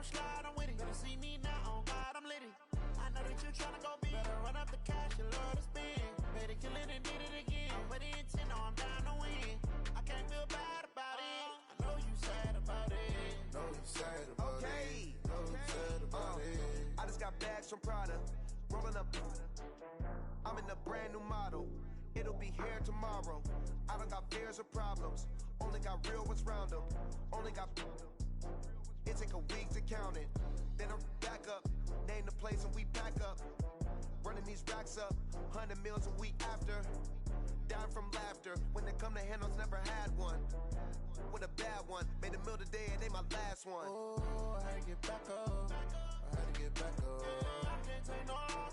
come slide, I'm with it. Better see me now, on God, I'm litty. I know that you tryna go big. Better run up the cash, you love to spend. Better kill it and did it again. I'm with the intent, no, I'm down to win. I can't feel bad about it. I know you sad about it. Know you sad about it. Know you sad about it. I just got bags from Prada, rolling up. I'm in a brand new model. It'll be here tomorrow. I don't got fears or problems. Only got real ones round them. Only got. It take a week to count it. Then I'm back up. Name the place and we back up. Running these racks up. 100 meals a week after. Dying from laughter. When they come to handles, never had one. With a bad one. Made a meal today and they my last one. Oh, I had to get back up. I had to get back up. I can't take no loss.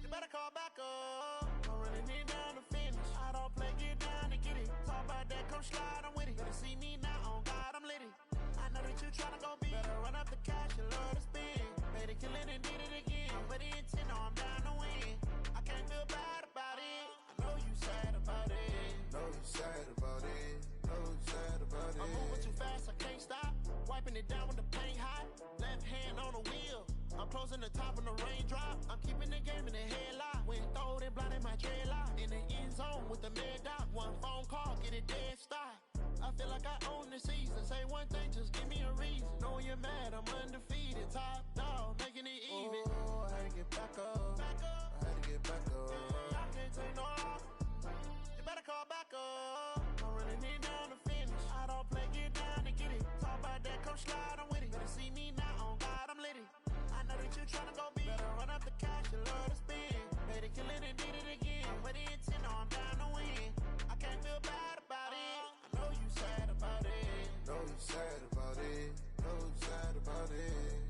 You better call back up. I'm running it down to finish. I don't play, get down to get it. Talk about that, come slide, I'm with it. Better see me now, on God, I'm litty. I know that you tryna go big. Better run up the cash, you love to spend. Better kill it and did it again. I'm with the intent, no, I'm down to win. I can't feel bad about it. I know you sad about it. Know you sad about it. Know you sad about it. I'm moving too fast, I can't stop. Wiping it down with the paint hot. Left hand on the wheel. I'm closing the top when the raindrop. I'm keeping the game in the headlock. When throwed and blinded my dreadlock. In the end zone with the mad dot. One phone call, get it dead stop. I feel like I own the season. Say one thing, just give me a reason. Knowing you're mad, I'm undefeated. Top dog, making it even. Oh, I had to get back up. I had to get back up. I can't take no loss. You better call back up. I'm running it down to finish. I don't play, get down to get it. Talk about that, come slide, I'm with it. Better see me now, on God, I'm litty. I know that you tryna go big. Better run up the cash, you love to spend. Better kill it and did it again. I'm with the intent, no, I'm down to win. I can't feel bad about it. I know you sad about it. Know you sad about it. Know you sad about it.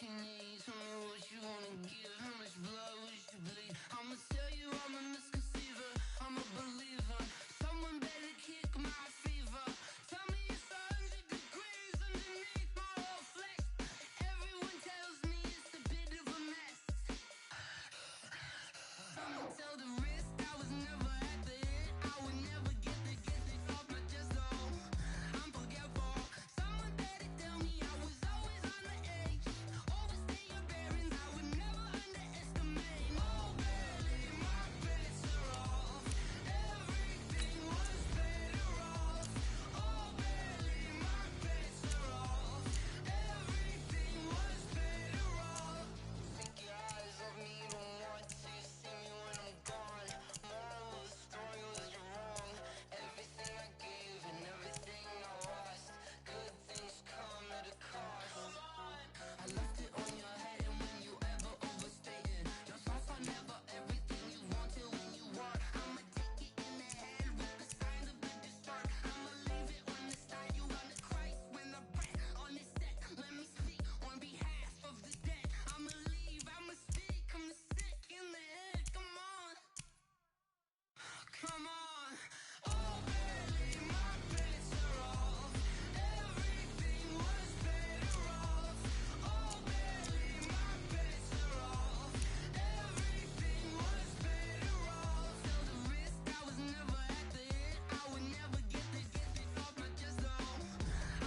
you need, tell me what you wanna give. How much blood would you bleed? I'ma tell you I'm a misconceiver, I'm a believer. Someone better kick my fever. Tell me it's 100 degrees underneath my whole flesh. Everyone tells me it's a bit of a mess. I'ma tell the risk I was never at the end. I would never get it off my chest though. I'm forgetful. Someone better tell me I was always on the edge. Overstay your bearings, I would never underestimate. Oh barely, my bets are off. Everything was better off. Oh barely, my bets are off. Everything was better off. Think your eyes of me, don't want to see me when I'm gone. Moral of the story was you're wrong. Everything I gave and everything I lost. Good things come at a cost. I left it on your head, and when you ever overstay it, your thoughts are never everything you wanted when you want. I'ma take it in the head with the signs of a distort. I'ma leave it on the side. You wanna Christ when the breath on the set. Let me speak on behalf of the dead. I'ma leave, I'ma speak. I'm the sick in the head. Come on, come on. Oh, barely, my bets are off. Everything was better off. Oh, barely, my bets are off. Everything was better off. Tell the risk I was never at the end. I would never get it off my chest though.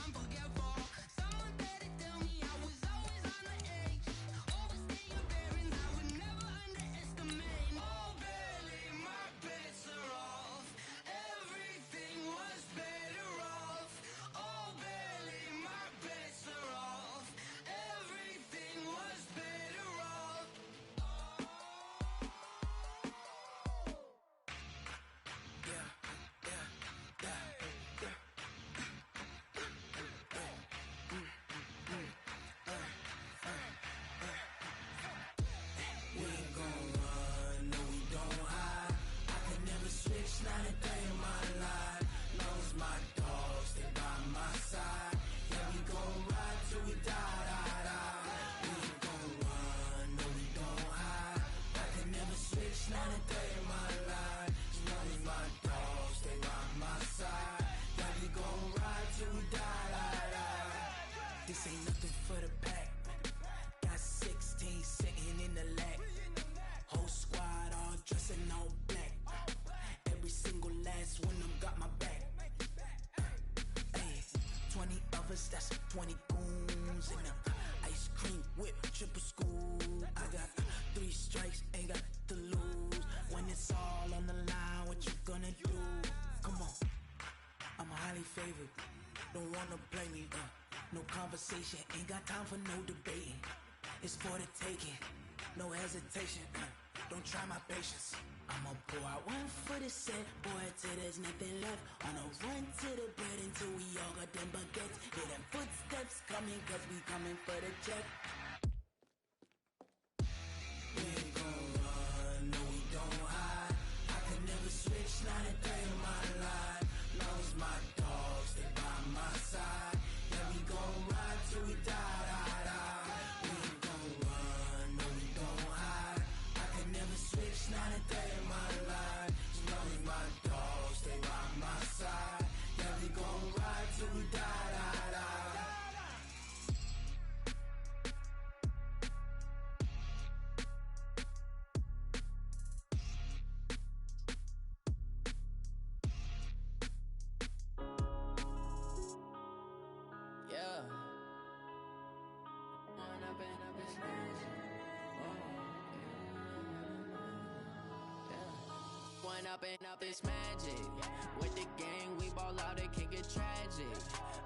I'm forgetful. Someone better tell me I was always on the edge. Overstay your bearings, I would never underestimate. Oh, barely, my bets are off. Everything was better off. Oh, barely, my bets are off. Everything was better off. We ain't gon' run, no we don't hide. I could never switch, not a day in my life. Long as my dogs, they by my side. Yeah, we gon' ride till we die, die, die. We ain't gon' run, no we don't hide. I could never switch, not a day in my life. As long as my dogs, they by my side. Yeah, we gon' ride till we die, die, die. This ain't nothing for the pack. Got 16 sitting in the lap. Whole squad all dressed in all black. Every single last one of them got my back. Hey, 20 of us, that's 20 goons in the ice cream whip, triple scoop. I got 3 strikes, ain't got to lose. When it's all on the line, what you gonna do? Come on, I'm highly favored. Don't wanna blame me, no conversation, ain't got time for no debating. It's for the taking, no hesitation, don't try my patience. I'ma pour out one for the set, boy, till there's nothing left. On a run to the bread until we all got them baguettes. Hear them footsteps coming, cause we coming for the check. We ain't gon' run, no we don't hide. I could never switch, not a day in my life. Long as my dogs, they by my side. Yeah, we gon' ride till we die, die, die. We ain't gon' run, no we don't hide. I could never switch, not a day in my life. As long as my dogs, they by my side. Yeah, we gon' ride till we die, die, die. Yeah. When I've been up this magic. When up this magic. With the gang, we ball out, it can get tragic.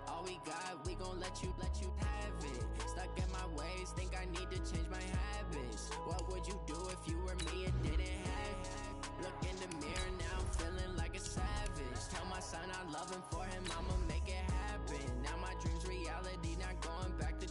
All we got, we gon' let you have it. Stuck in my ways, think I need to change my habits. What would you do if you were me and didn't have it? Look in the mirror, now I'm feeling like a savage. Tell my son I love him, for him I'ma make it happen. Now my dream's reality, not going back to.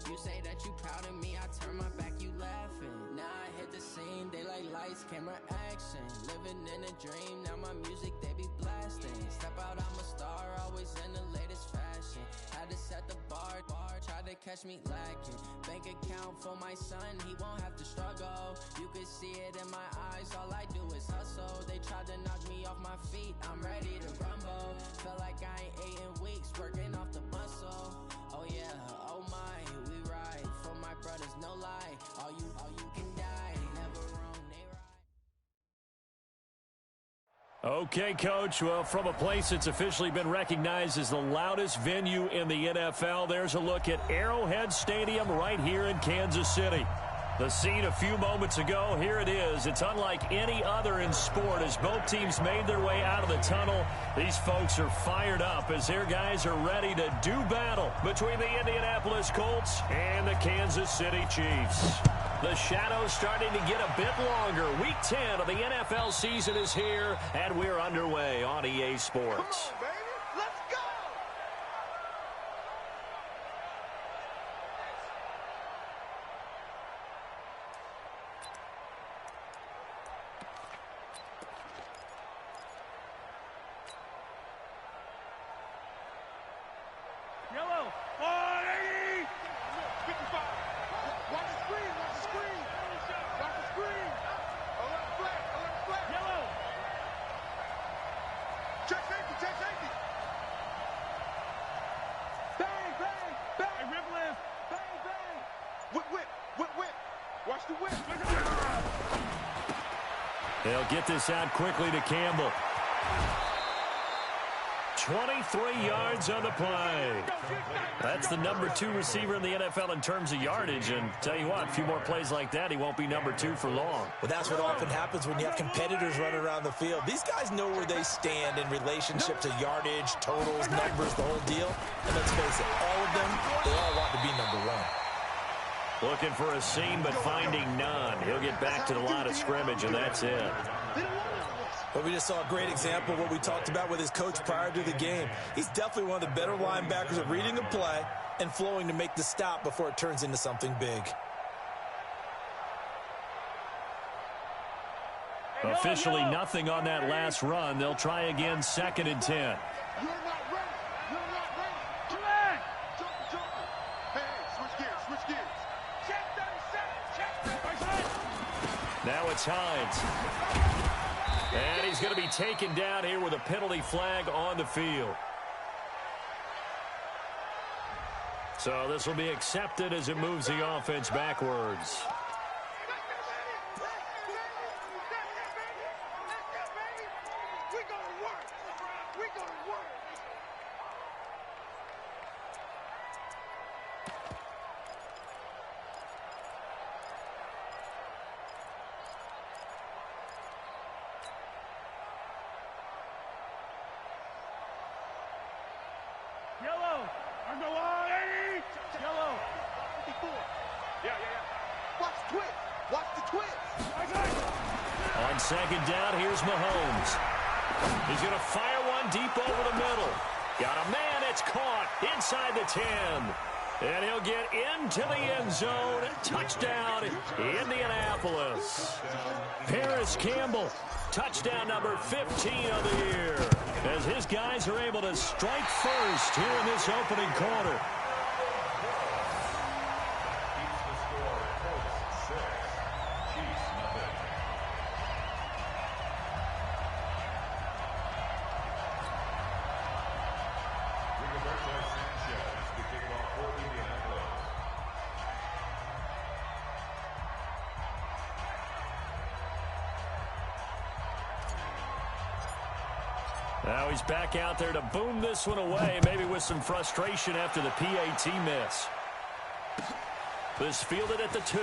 You say that you proud of me, I turn my back, you laughing. Now I hit the scene, they like lights, camera, action. Living in a dream, now my music, they be blasting. Step out, I'm a star, always in the latest fashion. Had to set the bar, try to catch me lacking. Bank account for my son, he won't have to struggle. You could see it in my eyes, all I do is hustle. They tried to knock me off my feet, I'm ready to rumble. Felt like I ain't ate in weeks, working off the muscle. Oh yeah, oh my, we ride for my brothers, no lie. All you can die, never wrong, they right. Okay, Coach. Well, from a place that's officially been recognized as the loudest venue in the NFL, there's a look at Arrowhead Stadium right here in Kansas City. The scene a few moments ago, here it is. It's unlike any other in sport as both teams made their way out of the tunnel. These folks are fired up as their guys are ready to do battle between the Indianapolis Colts and the Kansas City Chiefs. The shadow's starting to get a bit longer. Week 10 of the NFL season is here, and we're underway on EA Sports. Come on, baby. Let's go! Yellow. 180. 55. Watch the screen. Watch the screen. Watch the screen. Alert flag. Alert flag. Yellow. Check safety. Check safety. Bang, bang, bang. Hey, rip lift. Bang, bang. Whip, whip, whip, whip. Watch the whip. They'll get this out quickly to Campbell. 23 yards on the play. That's the number 2 receiver in the NFL in terms of yardage. And tell you what, a few more plays like that, he won't be number 2 for long. Well, that's what often happens when you have competitors running around the field. These guys know where they stand in relationship to yardage, totals, numbers, the whole deal. And let's face it, all of them, they all want to be number 1. Looking for a seam, but finding none. He'll get back to the line of scrimmage, and that's it. But we just saw a great example of what we talked about with his coach prior to the game. He's definitely one of the better linebackers at reading a play and flowing to make the stop before it turns into something big. Officially nothing on that last run. They'll try again, 2nd and 10. You're not ready. You're not ready. Come on. Jump, jump. Hey, switch gears. Switch gears. Check 37. Check 37. Now it's Hines. And he's going to be taken down here with a penalty flag on the field. So this will be accepted as it moves the offense backwards. We're going to work. We're going to work. Yellow. I'm the 180. Yellow. 54. Yeah. Watch the twist. Watch the twist. On 2nd down, here's Mahomes. He's going to fire one deep over the middle. Got a man, it's caught inside the 10. And he'll get into the end zone. Touchdown, Indianapolis. Paris Campbell, touchdown number 15 of the year. As his guys are able to strike first here in this opening quarter. Now he's back out there to boom this one away, maybe with some frustration after the PAT miss. This fielded at the 2.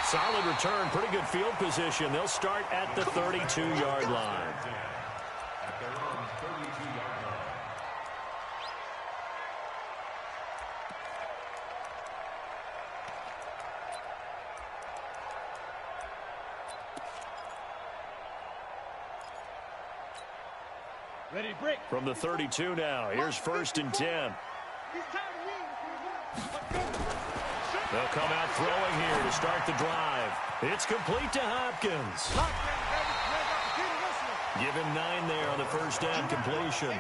Solid return, pretty good field position. They'll start at the 32-yard line. Ready to break. From the 32 now, here's 1st and 10. They'll come out throwing here to start the drive. It's complete to Hopkins. Give him 9 there on the first down completion.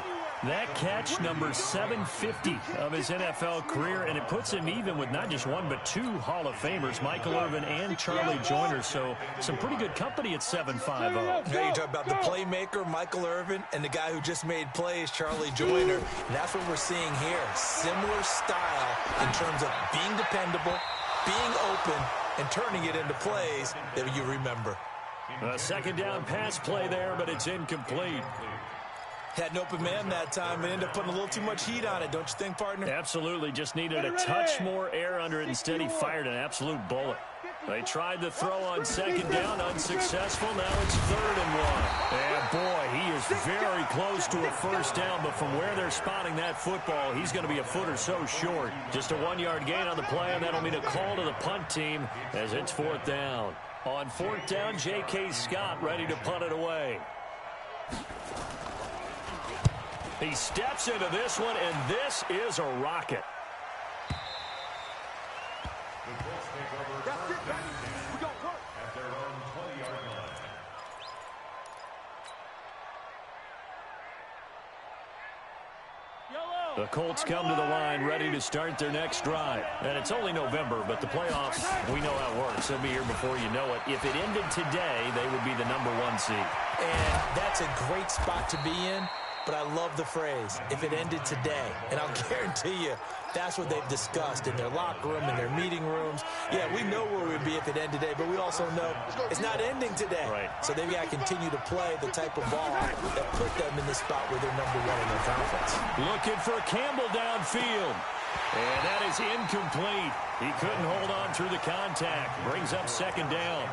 That catch, number 750 of his NFL career, and it puts him even with not just one but two Hall of Famers, Michael Irvin and Charlie Joyner. So some pretty good company at 750. Yeah, you talk about the playmaker, Michael Irvin, and the guy who just made plays, Charlie Joyner. And that's what we're seeing here. Similar style in terms of being dependable, being open, and turning it into plays that you remember. A second down pass play there, but it's incomplete. Had an open man that time and ended up putting a little too much heat on it, don't you think, partner? Absolutely. Just needed a touch more air under it. Instead, he fired an absolute bullet. They tried to throw on second down, unsuccessful. Now it's 3rd and 1. And, boy, he is very close to a first down, but from where they're spotting that football, he's going to be a foot or so short. Just a 1-yard gain on the play, and that'll mean a call to the punt team as it's 4th down. On 4th down, J.K. Scott ready to punt it away. He steps into this one, and this is a rocket. The Colts come to the line ready to start their next drive. And it's only November, but the playoffs, we know how it works. They'll be here before you know it. If it ended today, they would be the #1 seed. And that's a great spot to be in. But I love the phrase, if it ended today. And I'll guarantee you, that's what they've discussed in their locker room, in their meeting rooms. Yeah, we know where we'd be if it ended today, but we also know it's not ending today. Right. So they've got to continue to play the type of ball that put them in the spot where they're #1 in their conference. Looking for Campbell downfield. And that is incomplete. He couldn't hold on through the contact. Brings up 2nd down.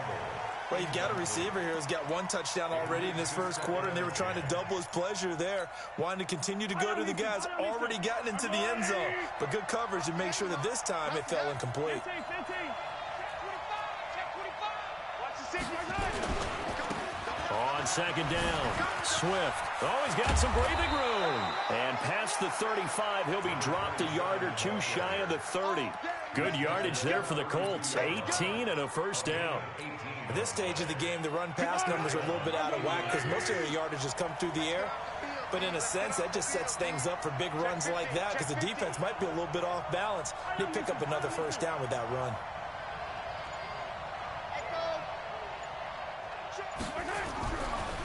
Well, you've got a receiver here who's got 1 touchdown already in this first quarter, and they were trying to double his pleasure there, wanting to continue to go to the guys already gotten into the end zone. But good coverage to make sure that this time it fell incomplete. On 2nd down, Swift. Oh, he's got some breathing room. And past the 35, he'll be dropped a yard or two shy of the 30. Good yardage there for the Colts. 18 and a first down. At this stage of the game, the run-pass numbers are a little bit out of whack because most of their yardage has come through the air. But in a sense, that just sets things up for big runs like that because the defense might be a little bit off balance. They pick up another first down with that run.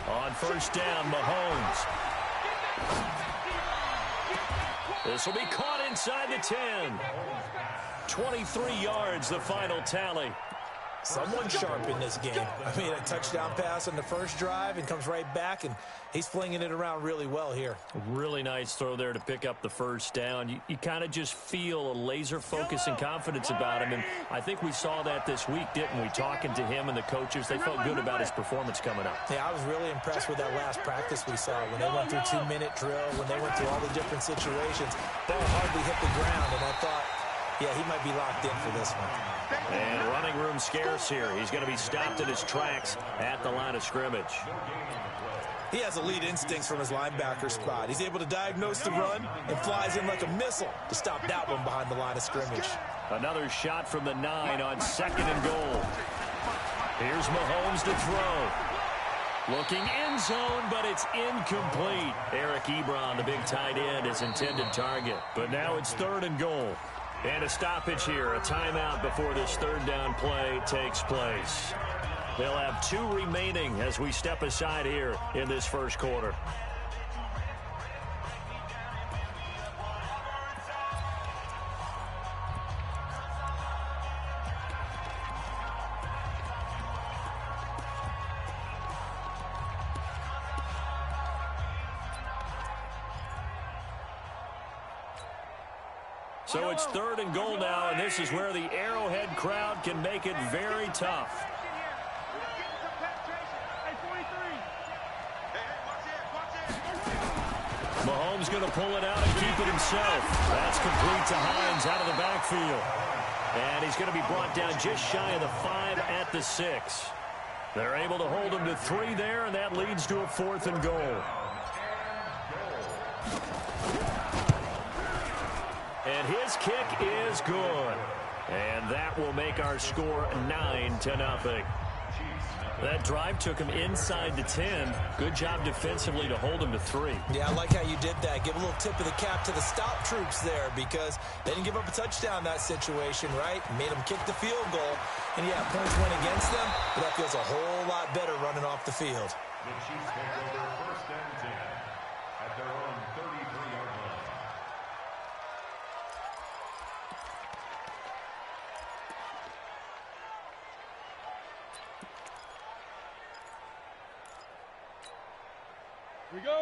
On 1st down, Mahomes. This will be caught inside the 10. 23 yards, the final tally. Someone sharp in this game. I mean, a touchdown pass on the first drive and comes right back, and he's flinging it around really well here. Really nice throw there to pick up the first down. You kind of just feel a laser focus and confidence about him, and I think we saw that this week, didn't we? Talking to him and the coaches, they felt good about his performance coming up. Yeah, I was really impressed with that last practice we saw when they went through 2-minute drill, when they went through all the different situations. Ball hardly hit the ground, and I thought, yeah, he might be locked in for this one. And running room scarce here. He's going to be stopped in his tracks at the line of scrimmage. He has elite instincts from his linebacker spot. He's able to diagnose the run and flies in like a missile to stop that one behind the line of scrimmage. Another shot from the 9 on 2nd and goal. Here's Mahomes to throw. Looking end zone, but it's incomplete. Eric Ebron, the big tight end, his intended target. But now it's 3rd and goal. And a stoppage here, a timeout before this 3rd down play takes place. They'll have 2 remaining as we step aside here in this first quarter. So it's 3rd and goal now, and this is where the Arrowhead crowd can make it very tough. Mahomes going to pull it out and keep it himself. That's complete to Hines out of the backfield. And he's going to be brought down just shy of the 5 at the 6. They're able to hold him to 3 there, and that leads to a 4th and goal. And his kick is good. And that will make our score 9-0. That drive took him inside the 10. Good job defensively to hold him to 3. Yeah, I like how you did that. Give a little tip of the cap to the stop troops there because they didn't give up a touchdown in that situation, right? Made them kick the field goal. And, yeah, points went against them, but that feels a whole lot better running off the field. The Chiefs take over first and 10 at their own 33-yard line.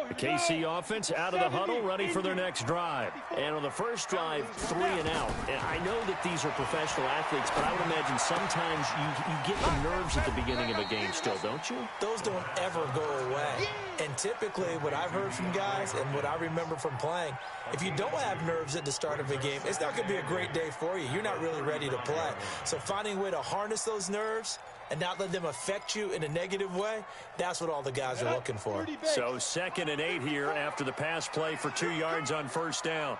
The KC offense out of the huddle, ready for their next drive. And on the first drive, 3 and out. And I know that these are professional athletes, but I would imagine sometimes you get the nerves at the beginning of a game still, don't you? Those don't ever go away. And typically what I've heard from guys and what I remember from playing, if you don't have nerves at the start of a game, it's not going to be a great day for you. You're not really ready to play. So finding a way to harness those nerves and not let them affect you in a negative way, that's what all the guys are looking for. So 2nd and 8 here after the pass play for 2 yards on first down.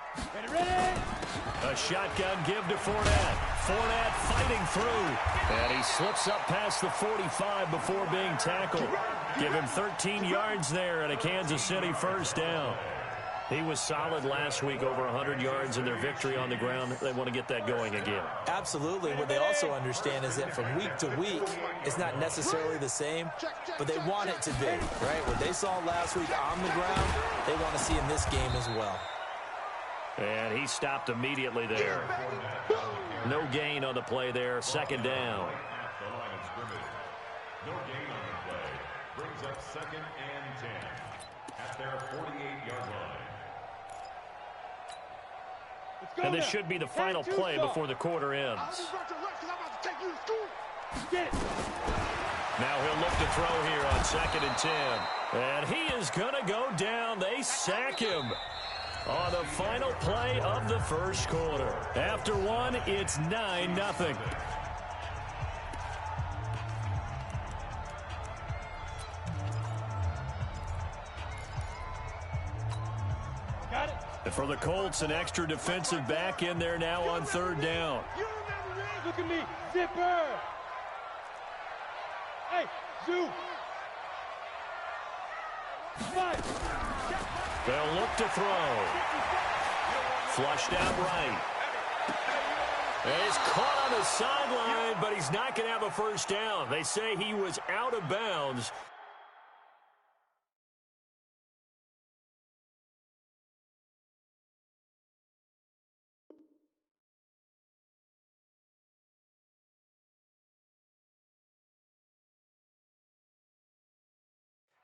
A shotgun give to Fournette. Fournette fighting through. And he slips up past the 45 before being tackled. Give him 13 yards there and a Kansas City first down. He was solid last week, over 100 yards in their victory on the ground. They want to get that going again. Absolutely. What they also understand is that from week to week, it's not necessarily the same, but they want it to be, right? What they saw last week on the ground, they want to see in this game as well. And he stopped immediately there. No gain on the play there. 2nd down. The line of scrimmage. No gain on the play. Brings up 2nd and 10 at their 48-yard line. And this should be the final play before the quarter ends. Now he'll look to throw here on 2nd and 10. And he is going to go down. They sack him on the final play of the first quarter. After one, it's 9-0. And for the Colts, an extra defensive back in there now on 3rd down. Look at me, zipper. Hey, Zoo. They'll look to throw. Flushed out right. And he's caught on the sideline, but he's not going to have a first down. They say he was out of bounds.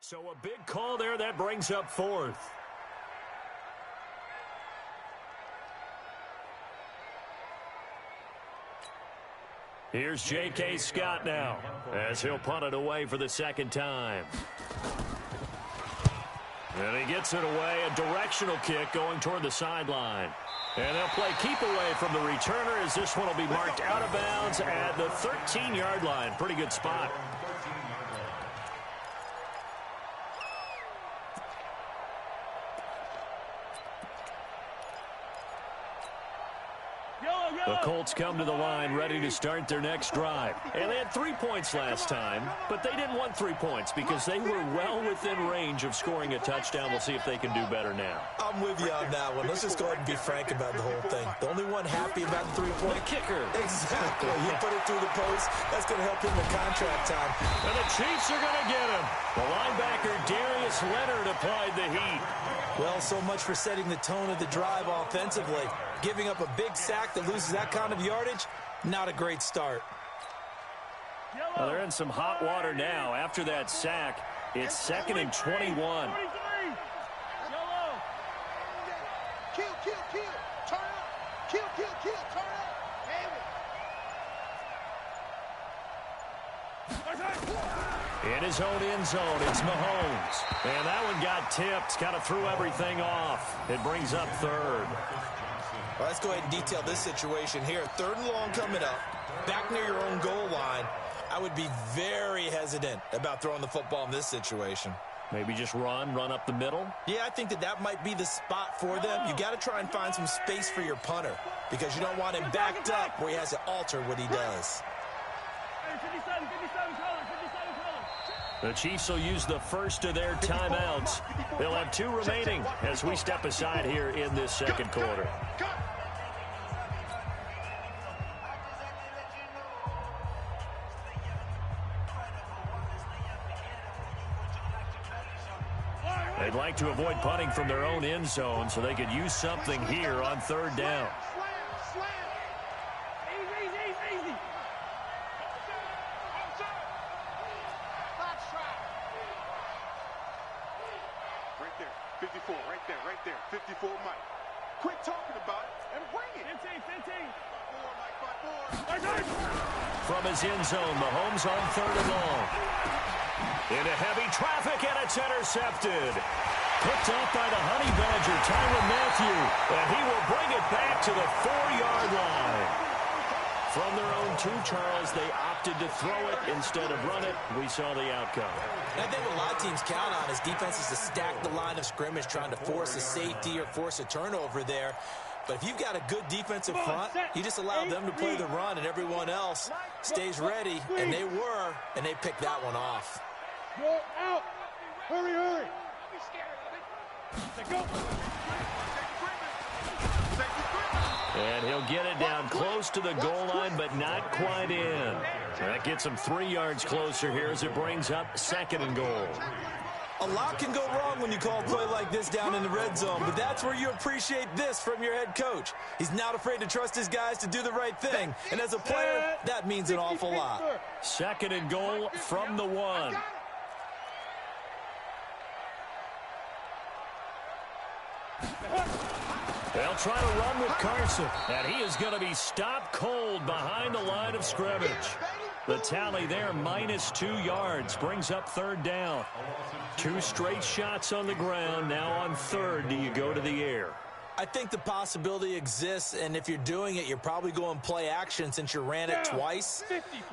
So a big call there. That brings up 4th. Here's J.K. Scott now as he'll punt it away for the 2nd time. And he gets it away. A directional kick going toward the sideline. And they'll play keep away from the returner as this one will be marked out of bounds at the 13-yard line. Pretty good spot. The Colts come to the line ready to start their next drive. And they had 3 points last time, but they didn't want 3 points because they were well within range of scoring a touchdown. We'll see if they can do better now. I'm with you on that one. Let's just go ahead and be frank about the whole thing. The only one happy about the 3-point kicker. Exactly. He put it through the post. That's going to help him in contract time. And the Chiefs are going to get him. The linebacker Darius Leonard applied the heat. Well, so much for setting the tone of the drive offensively. Giving up a big sack that loses that kind of yardage, not a great start. Well, they're in some hot water now. After that sack, it's 2nd and 21. Kill, turn up. Kill, turn up. In his own end zone, it's Mahomes. And that one got tipped, kind of threw everything off. It brings up 3rd. Well, let's go ahead and detail this situation here. 3rd and long coming up, back near your own goal line. I would be very hesitant about throwing the football in this situation. Maybe just run up the middle? Yeah, I think that might be the spot for them. You got to try and find some space for your punter because you don't want him backed up where he has to alter what he does. The Chiefs will use the first of their timeouts. They'll have 2 remaining as we step aside here in this second quarter. They'd like to avoid punting from their own end zone so they could use something here on third down. Easy. Right there, 54, right there, 54, Mike. Quit talking about it and bring it. 15. 5-4, Mike, 5-4. From his end zone, Mahomes on third and long. Into heavy traffic, and it's intercepted. Picked off by the Honey Badger, Tyrann Mathieu, and he will bring it back to the 4-yard line. From their own 2, Charles, they opted to throw it instead of run it. We saw the outcome. I think what a lot of teams count on is defenses to stack the line of scrimmage, trying to force a safety or force a turnover there. But if you've got a good defensive front, you just allow them to play the run, and everyone else stays ready, and they were, and they picked that one off. Go out. Hurry. Go. And he'll get it down close to the goal line, but not quite in. That gets him 3 yards closer here as it brings up 2nd and goal. A lot can go wrong when you call a play like this down in the red zone, but that's where you appreciate this from your head coach. He's not afraid to trust his guys to do the right thing, and as a player, that means an awful lot. 2nd and goal from the 1. They'll try to run with Carson, and he is going to be stopped cold behind the line of scrimmage. The tally there, -2 yards, brings up third down. 2 straight shots on the ground. Now on third, do you go to the air? I think the possibility exists, and if you're doing it, you're probably going play action since you ran it twice.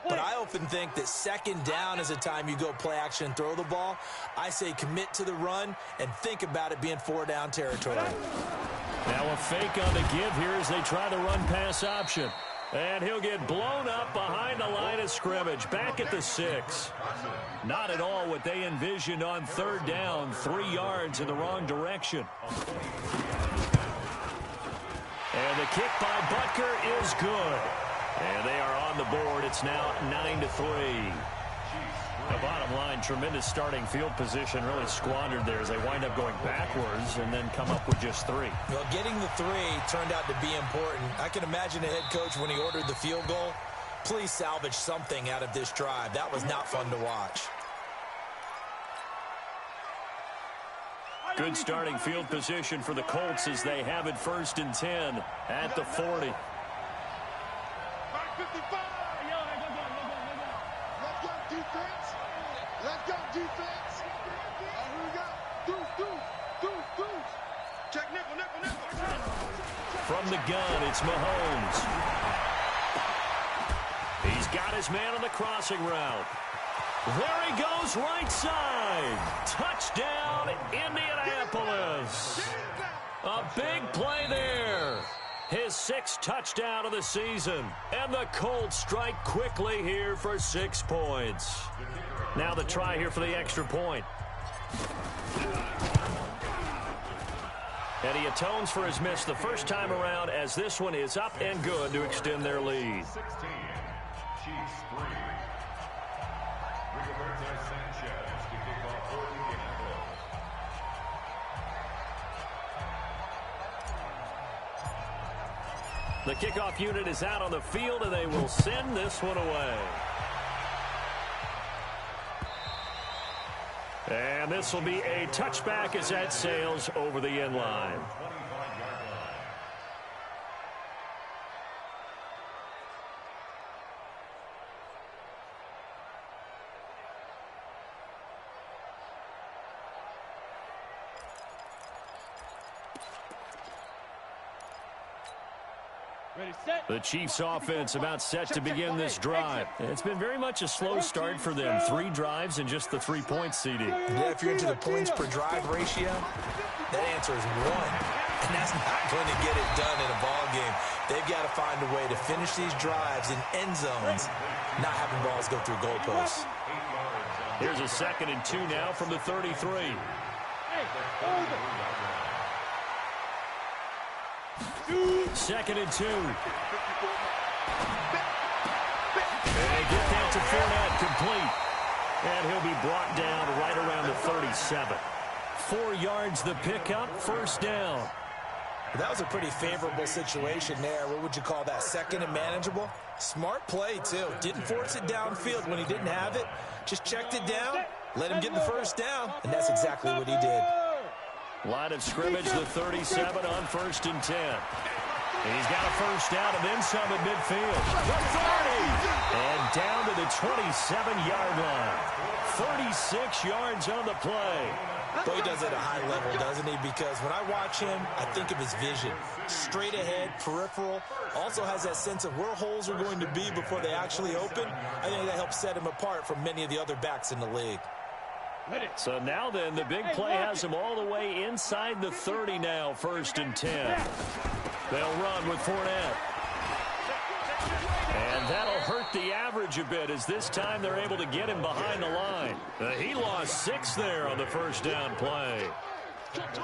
But I often think that 2nd down is a time you go play action and throw the ball. I say commit to the run and think about it being 4-down territory. Now a fake on the give here as they try the run-pass option. And he'll get blown up behind the line of scrimmage, back at the 6. Not at all what they envisioned on third down, 3 yards in the wrong direction. And the kick by Butker is good. And they are on the board. It's now 9-3. The bottom line, tremendous starting field position, really squandered there as they wind up going backwards and then come up with just 3. Well, getting the 3 turned out to be important. I can imagine the head coach when he ordered the field goal. Please salvage something out of this drive. That was not fun to watch. Good starting field position for the Colts as they have it 1st and 10 at the 40. Let's go, defense. Here we go. Deuce. Check nickel. From the gun, it's Mahomes. He's got his man on the crossing route. There he goes, right side. Touchdown, Indianapolis. A big play there. His 6th touchdown of the season. And the Colts strike quickly here for 6 points. Now the try here for the extra point. And he atones for his miss the first time around as this one is up and good to extend their lead. 16, Chiefs 3. Rigoberto Sanchez to kick off for Indianapolis. The kickoff unit is out on the field, and they will send this one away. And this will be a touchback as that sails over the end line. The Chiefs offense about set to begin this drive. It's been very much a slow start for them. 3 drives and just the 3 points, CD. Yeah, if you're into the points per drive ratio, that answer is 1. And that's not going to get it done in a ball game. They've got to find a way to finish these drives in end zones, not having balls go through goalposts. 8 yards on Here's a 2nd and 2 now from the 33. Hey, over. 2nd and 2. And get that to Fournette, complete. And he'll be brought down right around the 37. 4 yards the pickup, 1st down. That was a pretty favorable situation there. What would you call that? 2nd and manageable? Smart play, too. Didn't force it downfield when he didn't have it. Just checked it down, let him get the 1st down, and that's exactly what he did. Line of scrimmage, the 37 on 1st and 10. And he's got a 1st down and then some at midfield. The 30! And down to the 27-yard line. 36 yards on the play. Boy, he does it at a high level, doesn't he? Because when I watch him, I think of his vision. Straight ahead, peripheral. Also has that sense of where holes are going to be before they actually open. I think that helps set him apart from many of the other backs in the league. So now then, the big play has him all the way inside the 30 now, 1st and 10. They'll run with Fournette. And that'll hurt the average a bit as this time they're able to get him behind the line. He lost 6 there on the 1st down play.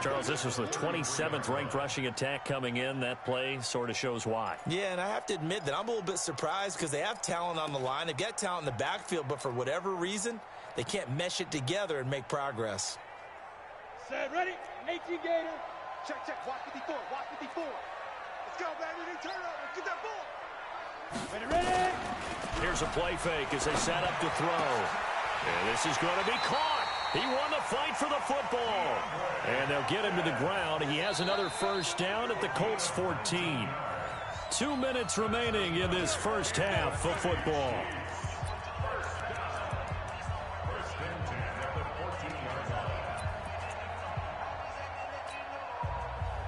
Charles, this was the 27th ranked rushing attack coming in. That play sort of shows why. Yeah, and I have to admit that I'm a little bit surprised because they have talent on the line. They've got talent in the backfield, but for whatever reason, they can't mesh it together and make progress. Set, ready? 18 Gator. Check, check. Watch 54. Watch 54. Let's go, baby. Turn over. Get that ball. Ready, ready. Here's a play fake as they set up to throw. And this is going to be caught. He won the fight for the football. And they'll get him to the ground. He has another 1st down at the Colts 14. 2 minutes remaining in this 1st half of football.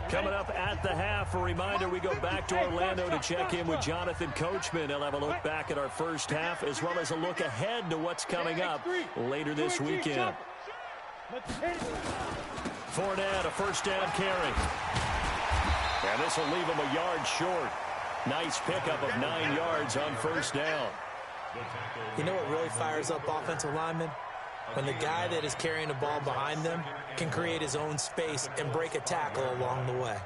Coming up at the half, a reminder, we go back to Orlando to check in with Jonathan Coachman. He'll have a look back at our 1st half as well as a look ahead to what's coming up later this weekend. Fournette, a 1st down carry. And this will leave him a yard short. Nice pickup of 9 yards on 1st down. You know what really fires up offensive linemen? When the guy that is carrying the ball behind them can create his own space and break a tackle along the way.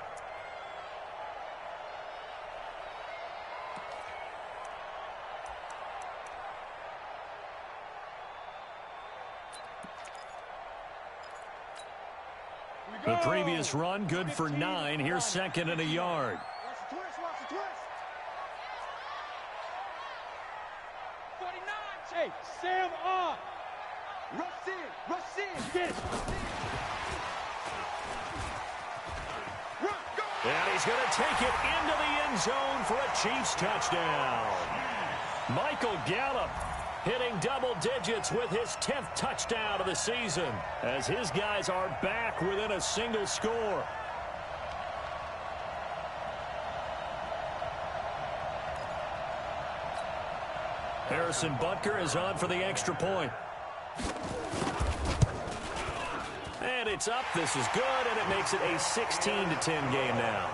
The previous run, good for 9. Here's 2nd and a yard. Watch the twist. Watch the twist. 49. Hey, Sam on. Rush in. Rush in. Get it. Run, go. And he's going to take it into the end zone for a Chiefs touchdown. Michael Gallup hitting double digits with his 10th touchdown of the season as his guys are back within a single score. Harrison Butker is on for the extra point. And it's up. This is good, and it makes it a 16-10 game now.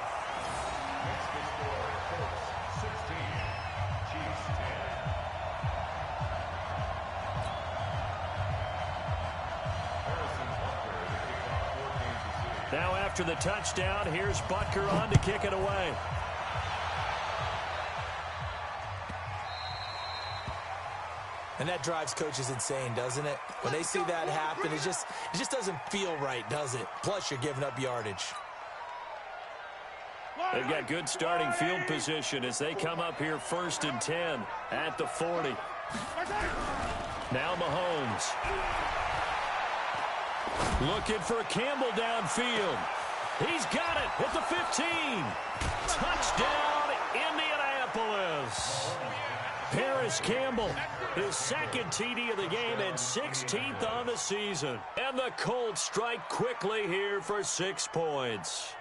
Now after the touchdown, here's Butker on to kick it away. And that drives coaches insane, doesn't it? When they see that happen, it just doesn't feel right, does it? Plus, you're giving up yardage. They've got good starting field position as they come up here 1st and 10 at the 40. Now Mahomes. Looking for Campbell downfield. He's got it at the 15. Touchdown, Indianapolis. Paris Campbell, his 2nd TD of the game and 16th on the season. And the Colts strike quickly here for 6 points.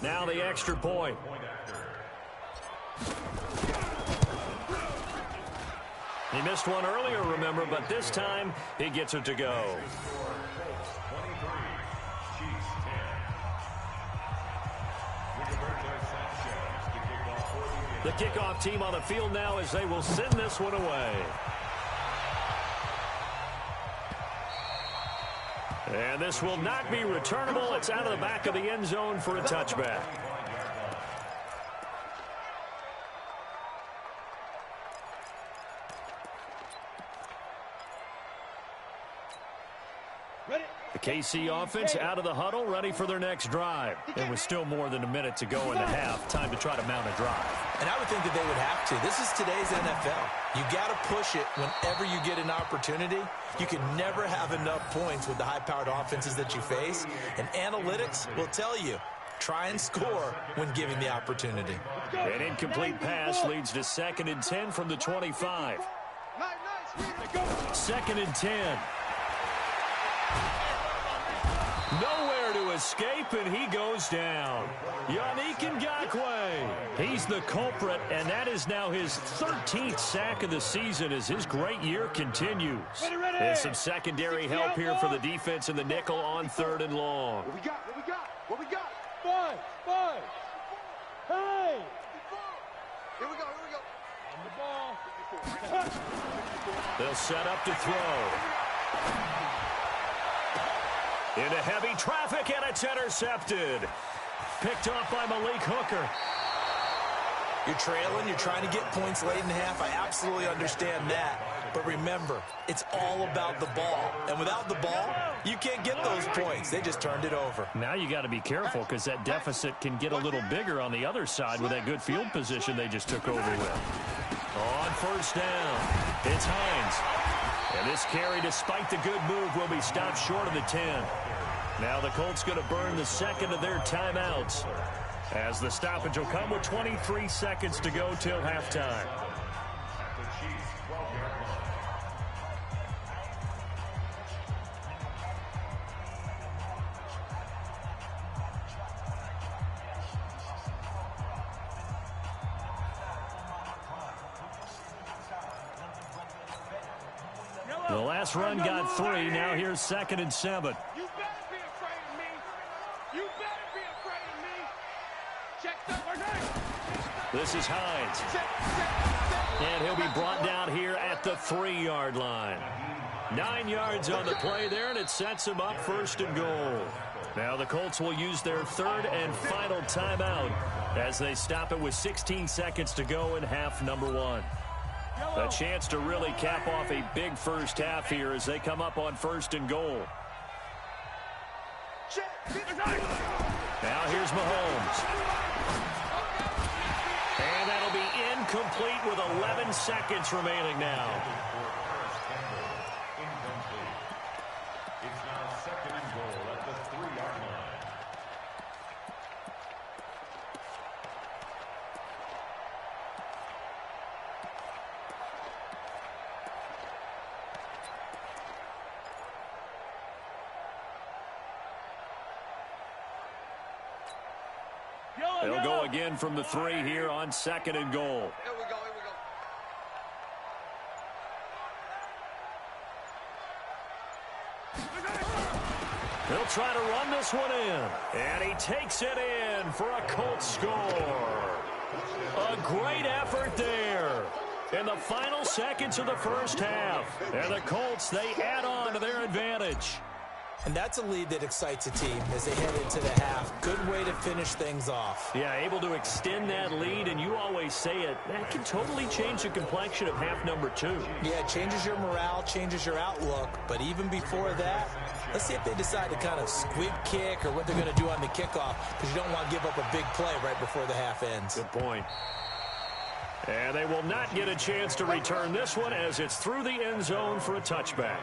Now the extra point. He missed one earlier, remember, but this time he gets it to go. The kickoff team on the field now as they will send this one away. And this will not be returnable. It's out of the back of the end zone for a touchback. The KC offense out of the huddle, ready for their next drive. And with still more than a minute to go in the half, time to try to mount a drive. And I would think that they would have to. This is today's NFL. You got to push it whenever you get an opportunity. You can never have enough points with the high-powered offenses that you face. And analytics will tell you, try and score when given the opportunity. An incomplete pass leads to 2nd and 10 from the 25. 2nd and 10. Nowhere to escape, and he goes down. Yannick Ngakoue. He's the culprit, and that is now his 13th sack of the season as his great year continues. There's some secondary help here for the defense in the nickel on 3rd and long. What we got? What we got? What we got? Five. Hey! Here we go. On the ball. They'll set up to throw. Into heavy traffic, and it's intercepted. Picked off by Malik Hooker. You're trailing. You're trying to get points late in the half. I absolutely understand that. But remember, it's all about the ball. And without the ball, you can't get those points. They just turned it over. Now you got to be careful because that deficit can get a little bigger on the other side with that good field position they just took over with. On 1st down, it's Hines. And this carry, despite the good move, will be stopped short of the 10. Now the Colts going to burn the 2nd of their timeouts as the stoppage will come with 23 seconds to go till halftime. The last run got 3. Now here's 2nd and 7. You better be afraid of me. You better be afraid of me. Check the This is Hines. And he'll be brought down here at the 3-yard line. 9 yards on the play there, and it sets him up 1st and goal. Now the Colts will use their 3rd and final timeout as they stop it with 16 seconds to go in half number 1. A chance to really cap off a big first half here as they come up on 1st and goal. Now here's Mahomes. And that'll be incomplete with 11 seconds remaining now. It's now 2nd and goal at the 3-yard line. They'll go again from the 3 here on 2nd and goal. Here we go. He'll try to run this one in. And he takes it in for a Colts score. A great effort there in the final seconds of the first half. And the Colts, they add on to their advantage. And that's a lead that excites a team as they head into the half. Good way to finish things off. Yeah, able to extend that lead, and you always say it, that can totally change the complexion of half number 2. Yeah, it changes your morale, changes your outlook. But even before that, let's see if they decide to kind of squib kick or what they're going to do on the kickoff, because you don't want to give up a big play right before the half ends. Good point. And they will not get a chance to return this one as it's through the end zone for a touchback.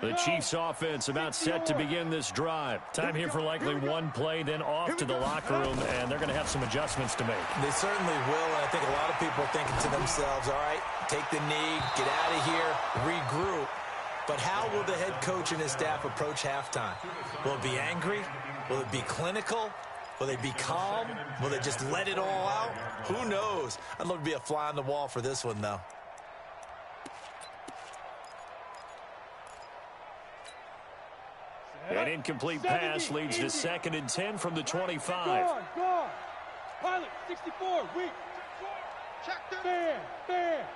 The Chiefs offense about set to begin this drive. Time here for likely one play, then off to the locker room, and they're going to have some adjustments to make. They certainly will, and I think a lot of people are thinking to themselves, all right, take the knee, get out of here, regroup. But how will the head coach and his staff approach halftime? Will it be angry? Will it be clinical? Will they be calm? Will they just let it all out? Who knows? I'd love to be a fly on the wall for this one, though. An incomplete pass leads to 2nd and 10 from the 25. Guard. Pilot, 64, weak. Fair.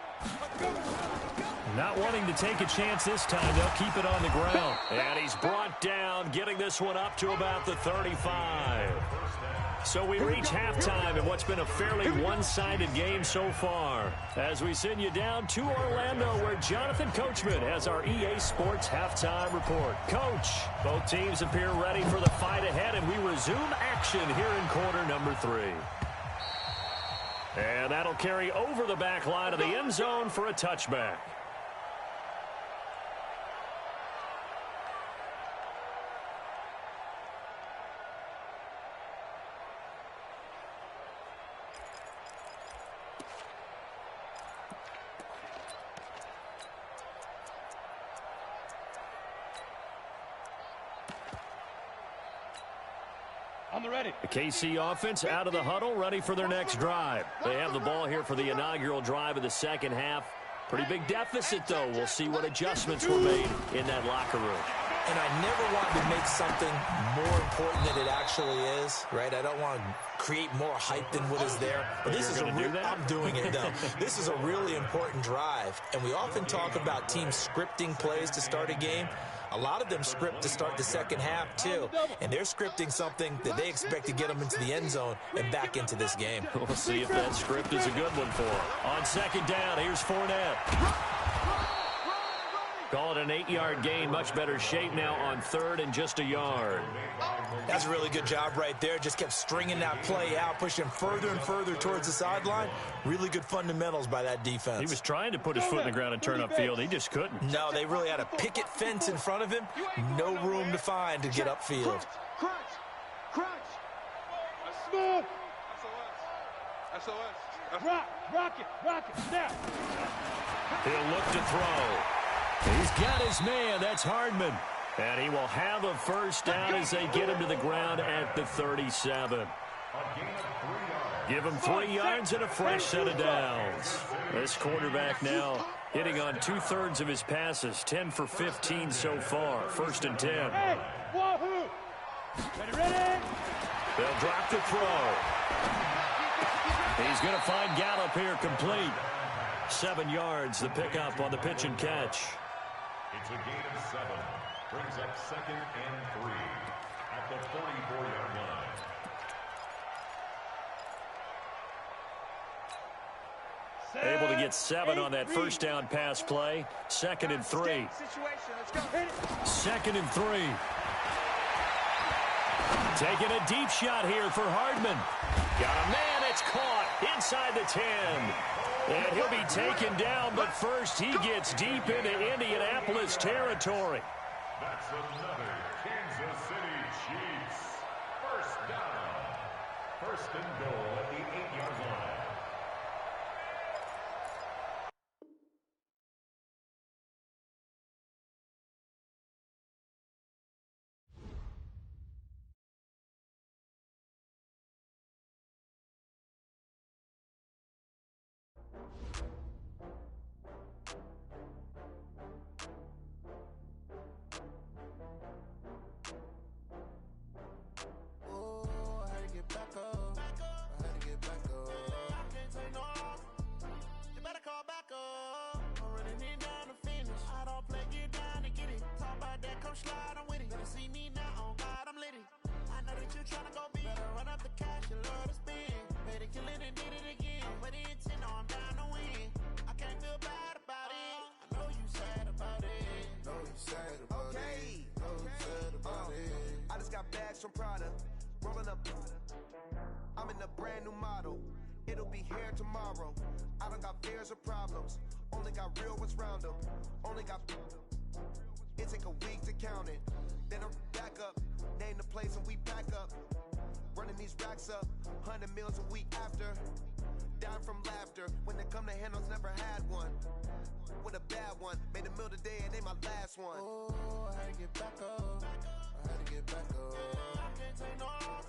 Not wanting to take a chance this time, they'll keep it on the ground. And he's brought down, getting this one up to about the 35. So we reach halftime in what's been a fairly one-sided game so far. As we send you down to Orlando, where Jonathan Coachman has our EA Sports halftime report. Coach, both teams appear ready for the fight ahead, and we resume action here in quarter number 3. And that'll carry over the back line of the end zone for a touchback. The KC offense out of the huddle, ready for their next drive. They have the ball here for the inaugural drive of the second half. Pretty big deficit, though. We'll see what adjustments were made in that locker room. And I never want to make something more important than it actually is, right? I don't want to create more hype than what is there. But this is I'm doing it, though. This is a really important drive. And we often talk about teams scripting plays to start a game. A lot of them script to start the second half, too. And they're scripting something that they expect to get them into the end zone and back into this game. We'll see if that script is a good one for them. On second down, here's Fournette. Call it an 8-yard gain. Much better shape now on 3rd and just a yard. That's a really good job right there. Just kept stringing that play out, pushing further and further towards the sideline. Really good fundamentals by that defense. He was trying to put his foot in the ground and turn upfield. He just couldn't. No, they really had a picket fence in front of him. No room to find to get upfield. Crunch. Smooth. SOS. Rock it. Snap. He'll look to throw. He's got his man. That's Hardman. And he will have a first down as they get him to the ground at the 37. Give him 3 yards and a fresh set of downs. This quarterback now hitting on 2/3 of his passes, 10 for 15 so far. 1st and 10. Hey, wahoo! Ready? They'll drop the throw. He's going to find Gallup here complete. 7 yards, the pickup on the pitch and catch. It's a gain of 7. Brings up 2nd and 3 at the 44-yard line. Able to get 7 on that first down pass play. 2nd and 3. 2nd and 3. Taking a deep shot here for Hardman. Got a man, it's caught inside the 10. And he'll be taken down, but first he gets deep into Indianapolis territory. That's another Kansas City Chiefs. First down. 1st and goal at the 8-yard line. From Prada, rolling up. I'm in a brand new model. It'll be here tomorrow. I don't got fears or problems. Only got real ones round them. Only got. It take a week to count it. Then I'm back up. Name the place and we back up. Running these racks up. 100 meals a week after. Down from laughter. When it come to handles, never had one. With a bad one. Made a meal today and they my last one. Oh, I had to get back up. I had to get back up. I can't take no loss.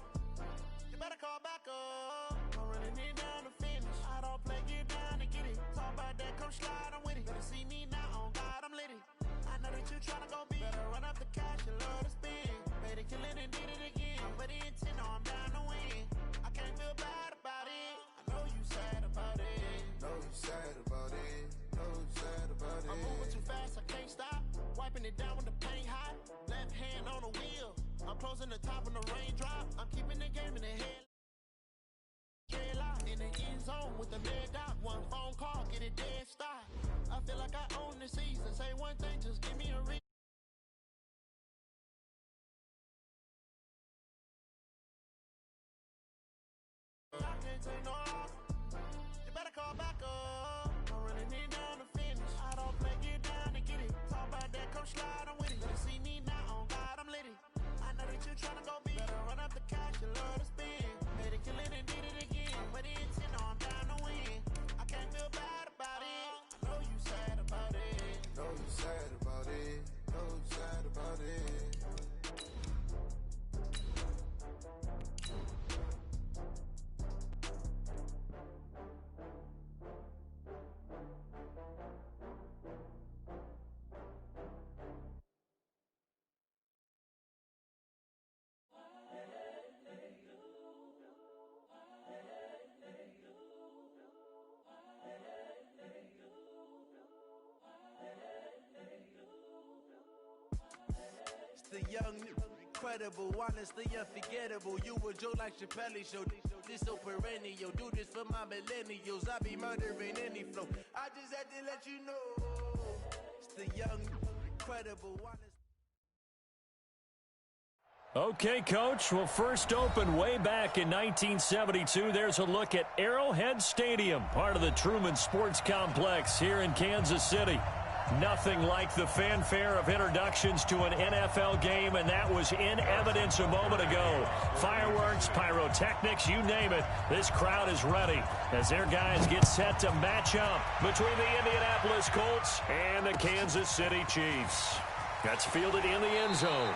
You better call back up. I'm running it down to finish. I don't play, get down to get it. Talk about that, come slide, I'm with it. Better see me now, on God, I'm litty. I know that you tryna go big. Better run up the cash, you love to spend. closing the top on the raindrop. I'm keeping the game in the head. In the end zone with the leg out. One phone call, get it dead stop. I feel like I own the season. Say one thing, just give me a reason. I can't take no loss. You better call back up. I'm running it down to finish. I don't play, get down to get it. Talk about that, come slide, I'm with it. Better see me now, on God, I'm lit it. I know that you tryna go be. Better run up the cash, you love to spin. Made it, kill it, and did it again. But the intent, no, I'm down to win. I can't feel bad about it. I know you sad about it. Know you sad about it. Know you sad about it. The young, incredible, honestly unforgettable. You a Joe like Chappelle show. This so perennial. Do this for my millennials. I be murdering any flow. I just had to let you know. It's the young, incredible, honestly. Okay, Coach. Well, first opened way back in 1972. There's a look at Arrowhead Stadium, part of the Truman Sports Complex here in Kansas City. Nothing like the fanfare of introductions to an NFL game, and that was in evidence a moment ago. Fireworks, pyrotechnics, you name it. This crowd is ready as their guys get set to match up between the Indianapolis Colts and the Kansas City Chiefs. That's fielded in the end zone.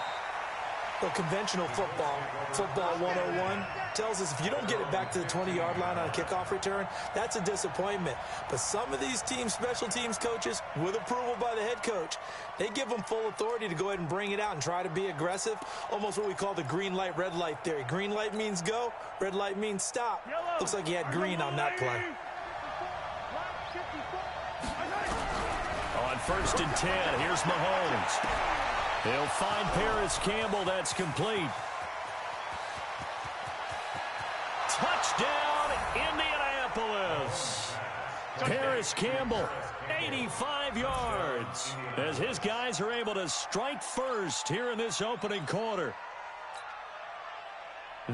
Well, conventional football 101, tells us if you don't get it back to the 20-yard line on a kickoff return, that's a disappointment. But some of these teams, special teams coaches, with approval by the head coach, they give them full authority to go ahead and bring it out and try to be aggressive, almost what we call the green light, red light theory. Green light means go, red light means stop. Looks like he had green on that play. On 1st and 10, here's Mahomes. He'll find Paris Campbell. That's complete. Touchdown, Indianapolis. Paris Campbell, 85 yards, as his guys are able to strike first here in this opening quarter.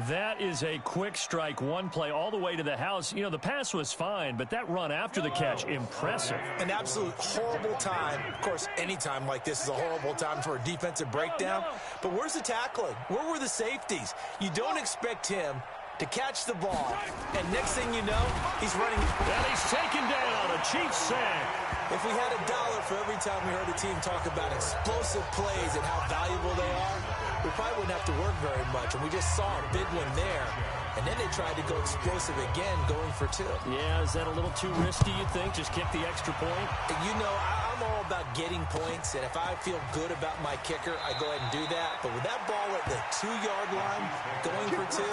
That is a quick strike, one play all the way to the house. You know, the pass was fine, but that run after the catch, impressive. An absolute horrible time. Of course, any time like this is a horrible time for a defensive breakdown. But where's the tackling? Where were the safeties? You don't expect him to catch the ball, and next thing you know, he's running. And he's taken down, a Chiefs sack. If we had $1 for every time we heard a team talk about explosive plays and how valuable they are, we probably wouldn't have to work very much. And we just saw a big one there. And then they tried to go explosive again, going for 2. Yeah, is that a little too risky, you think? Just kick the extra point? You know, I'm all about getting points. And if I feel good about my kicker, I go ahead and do that. But with that ball at the 2-yard line, going for 2,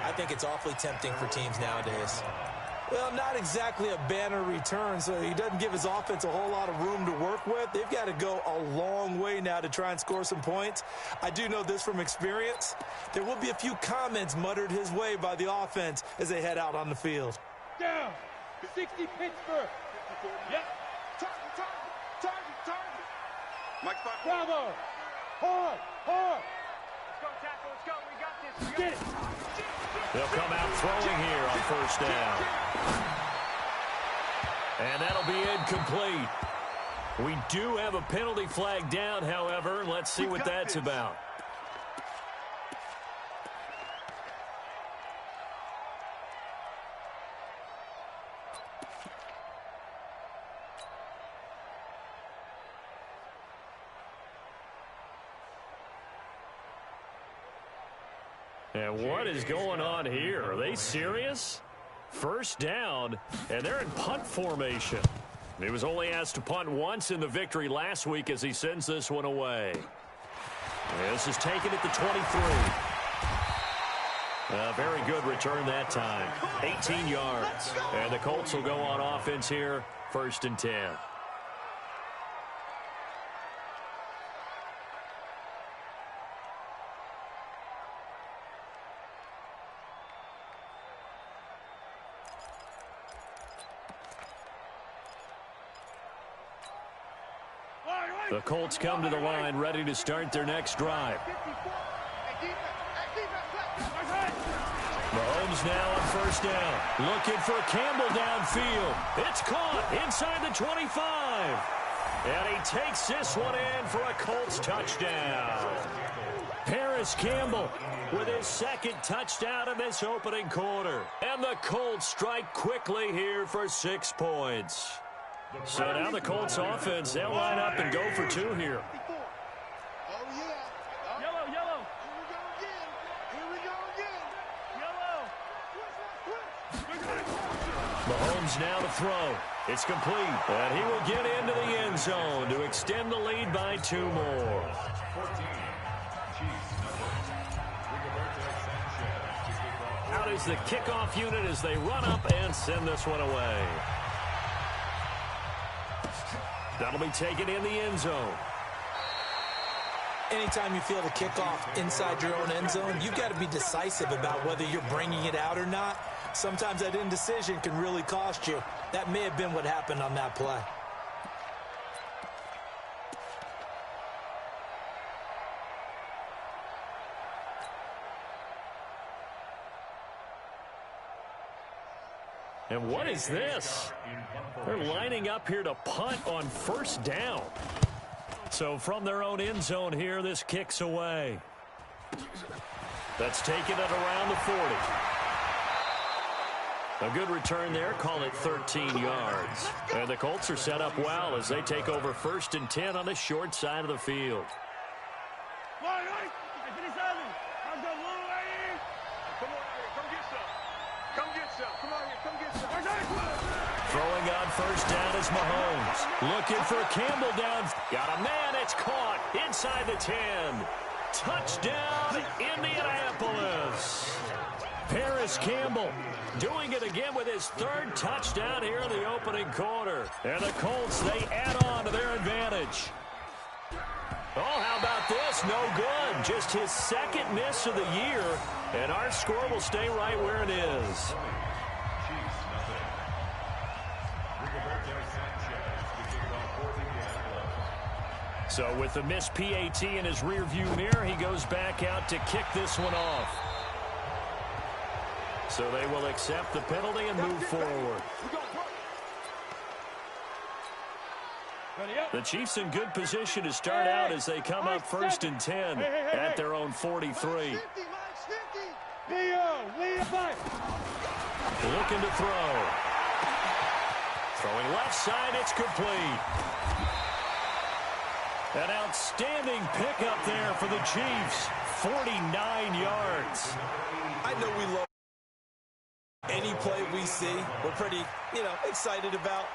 I think it's awfully tempting for teams nowadays. Well, not exactly a banner return, so he doesn't give his offense a whole lot of room to work with. They've got to go a long way now to try and score some points. I do know this from experience. There will be a few comments muttered his way by the offense as they head out on the field. Down. 60 Pittsburgh. Yep. Target. Mike spot. Bravo. Hard. Let's go, tackle. Let's go. We got this. Get it. They'll come out throwing here on 1st down. And that'll be incomplete. We do have a penalty flag down, however. Let's see what that's about. And what is going on here? Are they serious? 1st down, and they're in punt formation. He was only asked to punt once in the victory last week as he sends this one away. This is taken at the 23. A very good return that time. 18 yards. And the Colts will go on offense here, 1st and 10. The Colts come to the line ready to start their next drive. Mahomes now on first down. Looking for Campbell downfield. It's caught inside the 25. And he takes this one in for a Colts touchdown. Paris Campbell with his second touchdown in this opening quarter. And the Colts strike quickly here for 6 points. So now the Colts offense, they'll line up and go for 2 here. Mahomes now to throw. It's complete. And he will get into the end zone to extend the lead by 2 more. Out is the kickoff unit as they run up and send this one away. That'll be taken in the end zone. Anytime you feel the kickoff inside your own end zone, you've got to be decisive about whether you're bringing it out or not. Sometimes that indecision can really cost you. That may have been what happened on that play. And what is this? They're lining up here to punt on first down. So from their own end zone here, this kicks away. That's taken it around the 40. A good return there. Call it 13 yards. And the Colts are set up well as they take over 1st and 10 on the short side of the field. Throwing on first down is Mahomes. Looking for Campbell down. Got a man. It's caught inside the 10. Touchdown, Indianapolis. Paris Campbell doing it again with his 3rd touchdown here in the opening quarter. And the Colts, they add on to their advantage. Oh, how about this? No good. Just his 2nd miss of the year. And our score will stay right where it is. So with the missed PAT in his rearview mirror, he goes back out to kick this one off. So they will accept the penalty and move forward. The Chiefs in good position to start out as they come up 1st and 10 at their own 43. Looking to throw. Throwing left side, it's complete. An outstanding pickup there for the Chiefs. 49 yards. I know we love any play we see. We're pretty, excited about.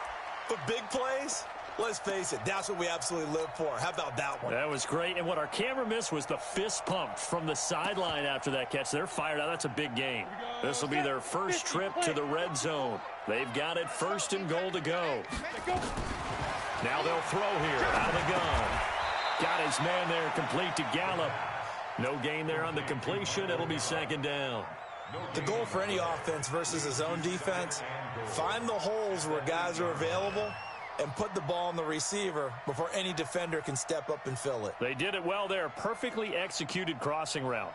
But big plays, let's face it, that's what we absolutely live for. How about that one? That was great. And what our camera missed was the fist pump from the sideline after that catch. They're fired out. That's a big game. This will be their first trip to the red zone. They've got it 1st and goal to go. Now they'll throw here out of the gun. Got his man there, complete to Gallup. No gain there on the completion. It'll be 2nd down. The goal for any offense versus a zone defense, find the holes where guys are available and put the ball on the receiver before any defender can step up and fill it. They did it well there. Perfectly executed crossing route.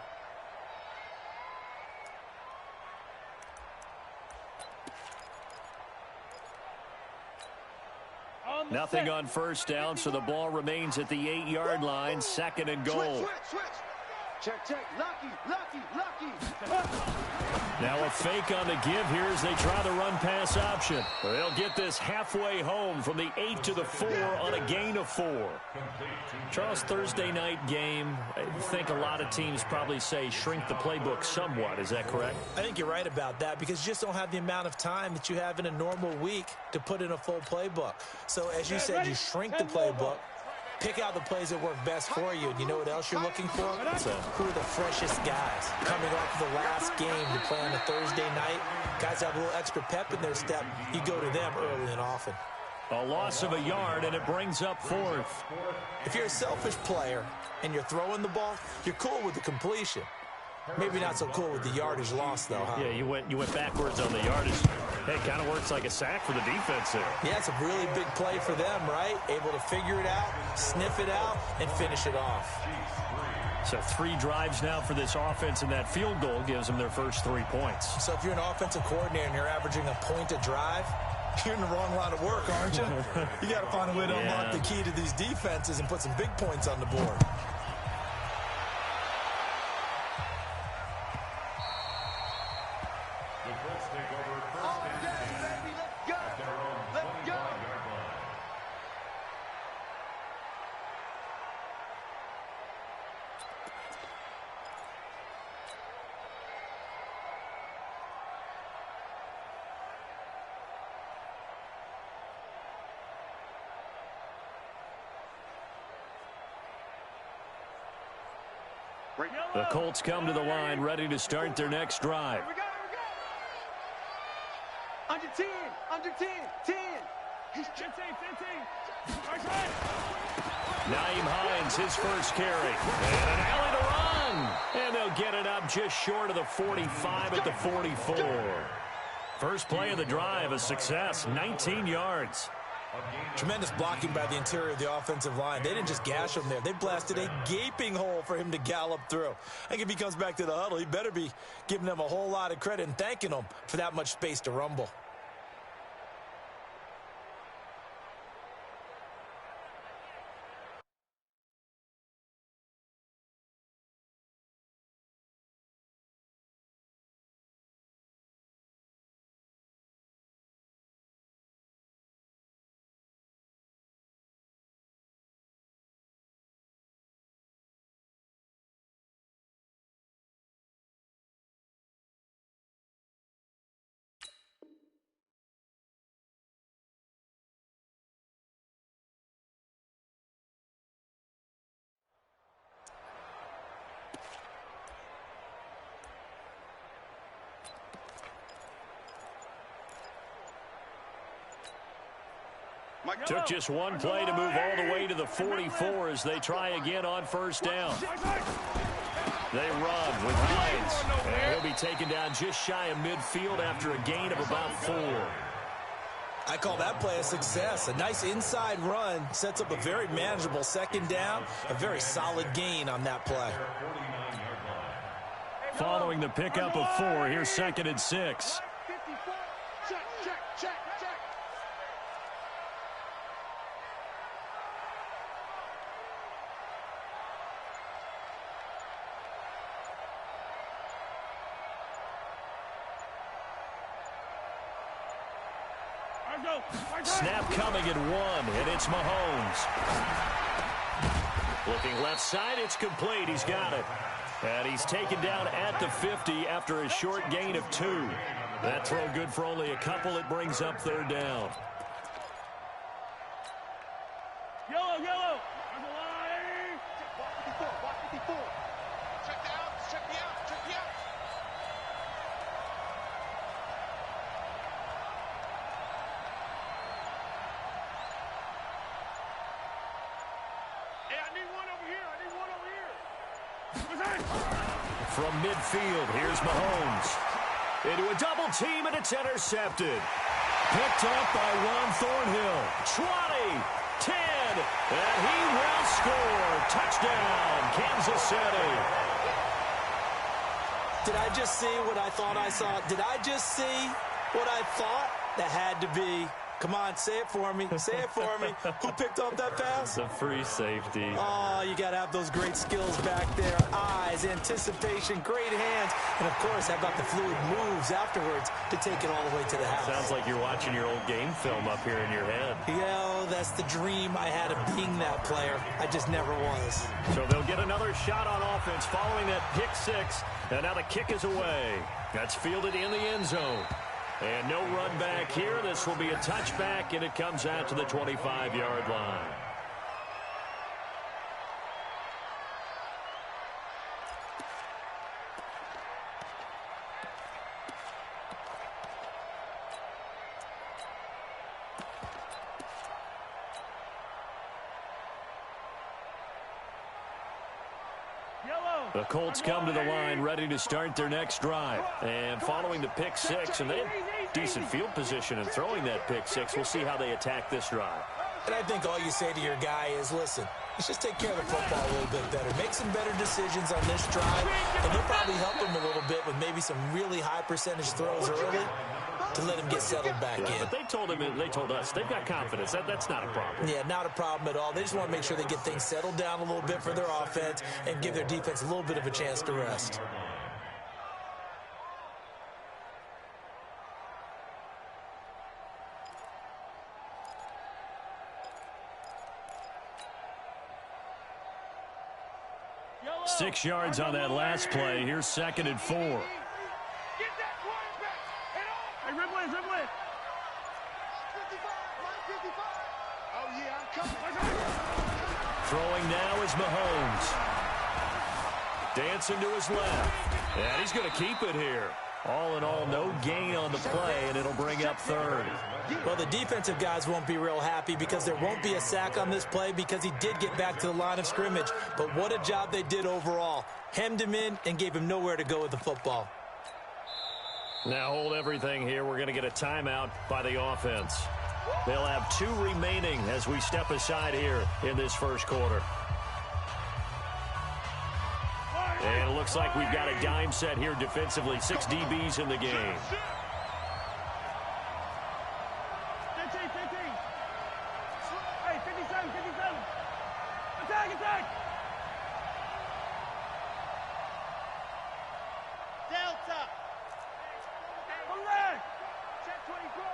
Nothing on first down, so the ball remains at the 8-yard line. 2nd and goal. Switch. Check. Lucky. Now a fake on the give here as they try the run-pass option. They'll get this halfway home from the 8 to the 4 on a gain of 4. Charles, Thursday night game, I think a lot of teams probably say shrink the playbook somewhat. Is that correct? I think you're right about that because you just don't have the amount of time that you have in a normal week to put in a full playbook. So as you said, you shrink the playbook. Pick out the plays that work best for you. And you know what else you're looking for? Who are the freshest guys coming off the last game to play on a Thursday night? Guys have a little extra pep in their step. You go to them early and often. A loss of a yard, and it brings up 4th. If you're a selfish player and you're throwing the ball, you're cool with the completion. Maybe not so cool with the yardage loss, though, huh? Yeah, you went backwards on the yardage. Hey, it kind of works like a sack for the defense there. Yeah, it's a really big play for them, right? Able to figure it out, sniff it out, and finish it off. So 3 drives now for this offense, and that field goal gives them their first 3 points. So if you're an offensive coordinator and you're averaging a point a drive, you're in the wrong line of work, aren't you? You got to find a way to unlock the key to these defenses and put some big points on the board. The Colts come to the line, ready to start their next drive. Under 10, under 10, 10. He's 15, 15. Naeem Hines, his first carry. And an alley to run. And they'll get it up just short of the 45 at the 44. First play of the drive, a success, 19 yards. Tremendous blocking by the interior of the offensive line. They didn't just gash him there. They blasted a gaping hole for him to gallop through. I think if he comes back to the huddle, he better be giving them a whole lot of credit and thanking them for that much space to rumble. Took just one play to move all the way to the 44 as they try again on first down. They run with Hines. And he'll be taken down just shy of midfield after a gain of about 4. I call that play a success. A nice inside run sets up a very manageable second down. A very solid gain on that play. Following the pickup of 4, here's 2nd and 6. Snap coming at 1, and it's Mahomes. Looking left side, it's complete. He's got it. And he's taken down at the 50 after a short gain of 2. That throw good for only a couple. It brings up 3rd down. Yellow, yellow. On the line. Walk 54, walk 54. Check the out, check me out, check me out. Hey, I need one over here. I need one over here. From midfield, here's Mahomes. Into a double team, and it's intercepted. Picked up by Ron Thornhill. 20, 10, and he will score. Touchdown, Kansas City. Did I just see what I thought I saw? Did I just see what I thought? That had to be. Come on, say it for me. Say it for me. Who picked up that pass? The free safety. Oh, you got to have those great skills back there. Eyes, anticipation, great hands. And, of course, how about the fluid moves afterwards to take it all the way to the house? Sounds like you're watching your old game film up here in your head. Yeah, that's the dream I had of being that player. I just never was. So they'll get another shot on offense following that pick 6. And now the kick is away. That's fielded in the end zone. And no run back here. This will be a touchback, and it comes out to the 25-yard line. The Colts come to the line ready to start their next drive. And following the pick six, and they have decent field position in throwing that pick six. We'll see how they attack this drive. And I think all you say to your guy is, listen, let's just take care of the football a little bit better. Make some better decisions on this drive, and you'll probably help him a little bit with maybe some really high percentage throws early to let him get settled back in. But they told us, they've got confidence. That's not a problem. Yeah, not a problem at all. They just want to make sure they get things settled down a little bit for their offense and give their defense a little bit of a chance to rest. Yellow. 6 yards on that last play. Here's 2nd and 4. Get that quarterback. Head off. Hey, Ripley. 55. Oh, yeah, I'm coming. Throwing now is Mahomes. Dancing to his left. And he's going to keep it here. All in all, no gain on the play, and it'll bring up 3rd. Well, the defensive guys won't be real happy because there won't be a sack on this play because he did get back to the line of scrimmage. But what a job they did overall. Hemmed him in and gave him nowhere to go with the football. Now hold everything here. We're going to get a timeout by the offense. They'll have 2 remaining as we step aside here in this first quarter. And it looks like we've got a dime set here defensively. 6 DBs in the game. 15. Hey, 57. Attack. Delta. Come back. Check 24.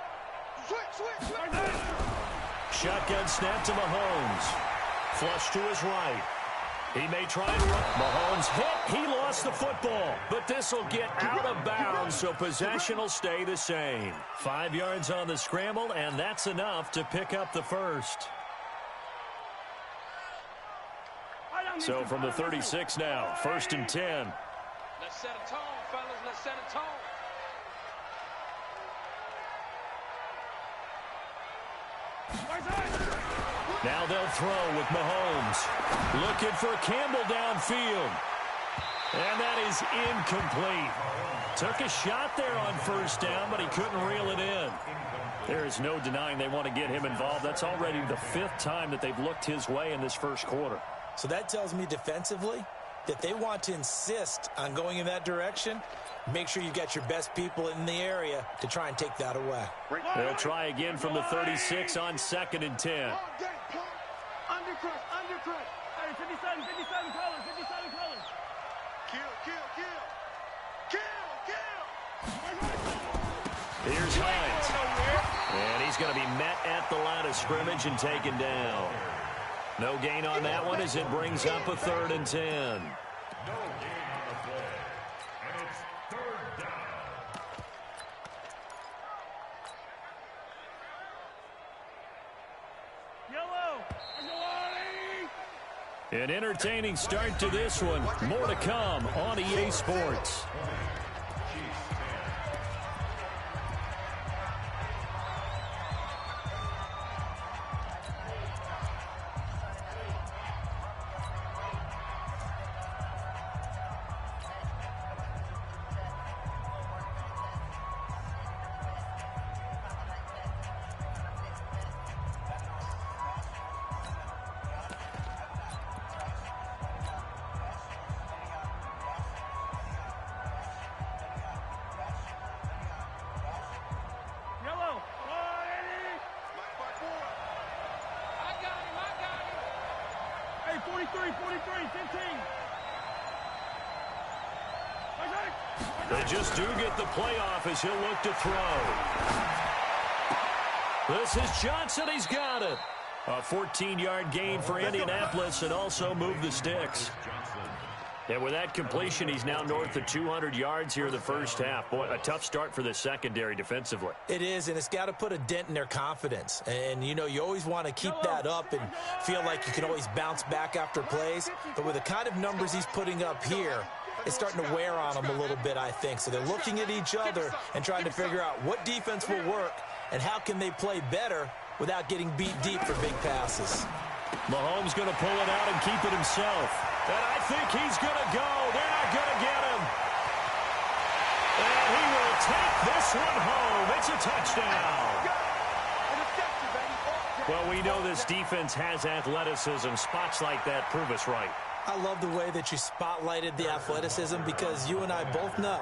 Switch. Shotgun snap to Mahomes. Flush to his right. He may try and run. Mahomes hit. He lost the football. But this will get out of bounds, so possession will stay the same. 5 yards on the scramble, and that's enough to pick up the first. So from the 36 now, 1st and 10. Let's set a tone, fellas. Let's set a tone. Now they'll throw with Mahomes. Looking for Campbell downfield. And that is incomplete. Took a shot there on 1st down, but he couldn't reel it in. There is no denying they want to get him involved. That's already the 5th time that they've looked his way in this first quarter. So that tells me defensively that they want to insist on going in that direction. Make sure you've got your best people in the area to try and take that away. They'll try again from the 36 on 2nd and 10. Undercut. Hey, 57 colors. Kill. Here's Hines. And he's going to be met at the line of scrimmage and taken down. No gain on that one as it brings up a 3rd and 10. No gain on the play. And it's 3rd down. Yellow. An entertaining start to this one. More to come on EA Sports. Yellow. 43, 15. They just do get the playoff as he'll look to throw. This is Johnson. He's got it. A 14-yard gain for Indianapolis and also move the sticks. And with that completion, he's now north of 200 yards here in the first half. Boy, a tough start for the secondary defensively. It is, and it's got to put a dent in their confidence. And, you know, you always want to keep that up and feel like you can always bounce back after plays. But with the kind of numbers he's putting up here, it's starting to wear on them a little bit, I think. So they're looking at each other and trying to figure out what defense will work and how can they play better without getting beat deep for big passes. Mahomes going to pull it out and keep it himself. And I think he's going to go. They're not going to get him. And he will take this one home. It's a touchdown. Well, we know this defense has athleticism. Spots like that prove us right. I love the way that you spotlighted the athleticism because you and I both know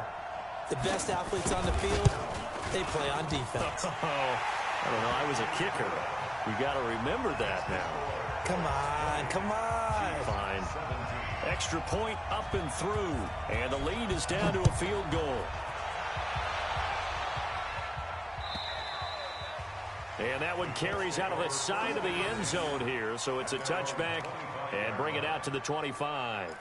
the best athletes on the field, they play on defense. I don't know. I was a kicker. We got to remember that now. Come on, come on. Fine. Extra point up and through. And the lead is down to a field goal. And that one carries out of the side of the end zone here. So it's a touchback and bring it out to the 25.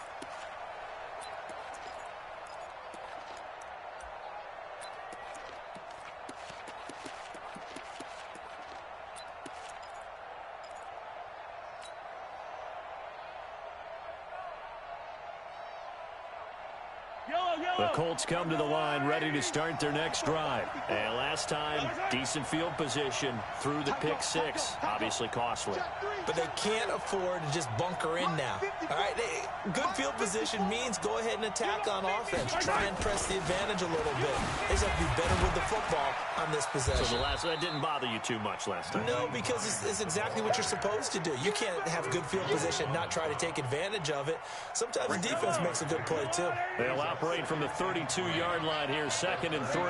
The Colts come to the line ready to start their next drive. And last time, decent field position through the pick six. Obviously costly. But they can't afford to just bunker in now. All right, good field position means go ahead and attack on offense. Try and press the advantage a little bit. They just have to be better with the football on this possession. So that didn't bother you too much last time? No, because it's exactly what you're supposed to do. You can't have good field position and not try to take advantage of it. Sometimes the defense makes a good play, too. They'll operate from the 32-yard line here, 2nd and 3.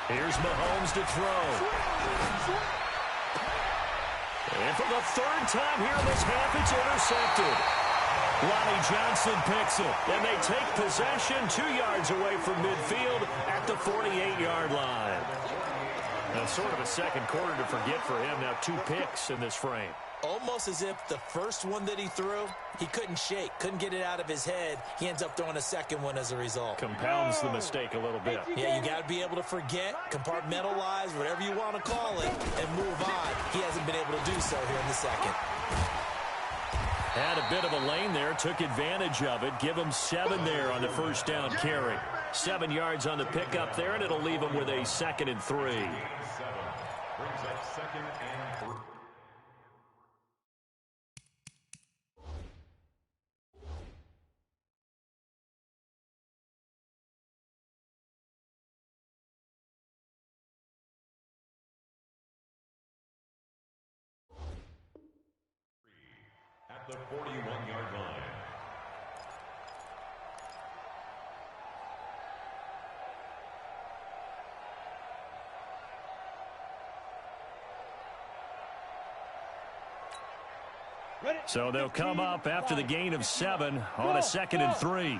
Here's Mahomes to throw. And for the 3rd time here in this half, it's intercepted. Lonnie Johnson picks it, and they take possession 2 yards away from midfield at the 48-yard line. Now, sort of a second quarter to forget for him. Now 2 picks in this frame. Almost as if the first one that he threw, he couldn't shake, couldn't get it out of his head. He ends up throwing a second one as a result. Compounds the mistake a little bit. Yeah, you got to be able to forget, compartmentalize, whatever you want to call it, and move on. He hasn't been able to do so here in the second. Had a bit of a lane there, took advantage of it. Give him 7 there on the first down carry. 7 yards on the pickup there, and it'll leave him with a 2nd and 3. Brings up 2nd and 3. At the 41-yard line. So they'll come up after the gain of 7 on a 2nd and 3. Here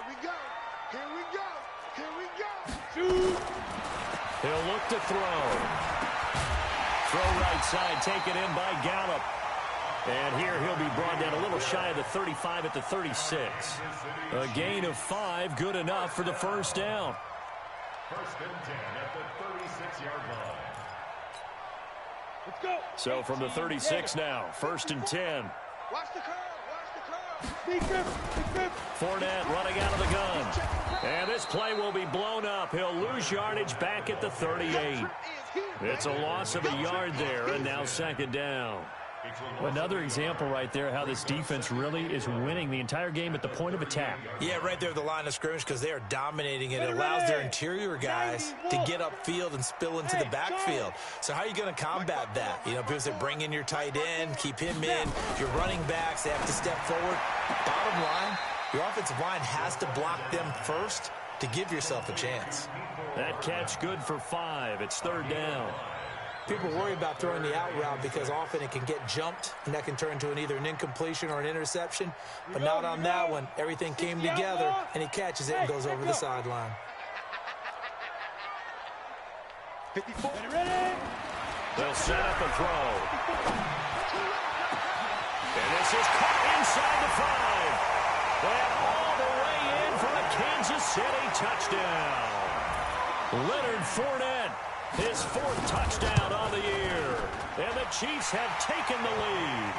we go. Here we go. Here we go. Shoot. He'll look to throw. Throw right side, taken in by Gallup. And here he'll be brought down a little shy of the 35 at the 36. A gain of 5, good enough for the first down. 1st and 10 at the 36-yard line. Let's go. So from the 36 now, 1st and 10. Watch the curve. Watch the curve. Fournette running out of the gun. And this play will be blown up. He'll lose yardage back at the 38. It's a loss of a yard there, and now 2nd down. Another example right there how this defense really is winning the entire game at the point of attack. Yeah, right there at the line of scrimmage because they are dominating it. It allows their interior guys to get upfield and spill into the backfield. So how are you going to combat that? You know, people say bring in your tight end, keep him in. Your running backs, they have to step forward. Bottom line, your offensive line has to block them first to give yourself a chance. That catch good for 5. It's 3rd down. People worry about throwing the out route because often it can get jumped, and that can turn into either an incompletion or an interception. But not on that one. Everything came together, and he catches it and goes over the sideline. 54. Ready? They'll set up a throw. And this is caught inside the 5. And all the way in for a Kansas City touchdown. Leonard Fournette. His 4th touchdown on the year. And the Chiefs have taken the lead.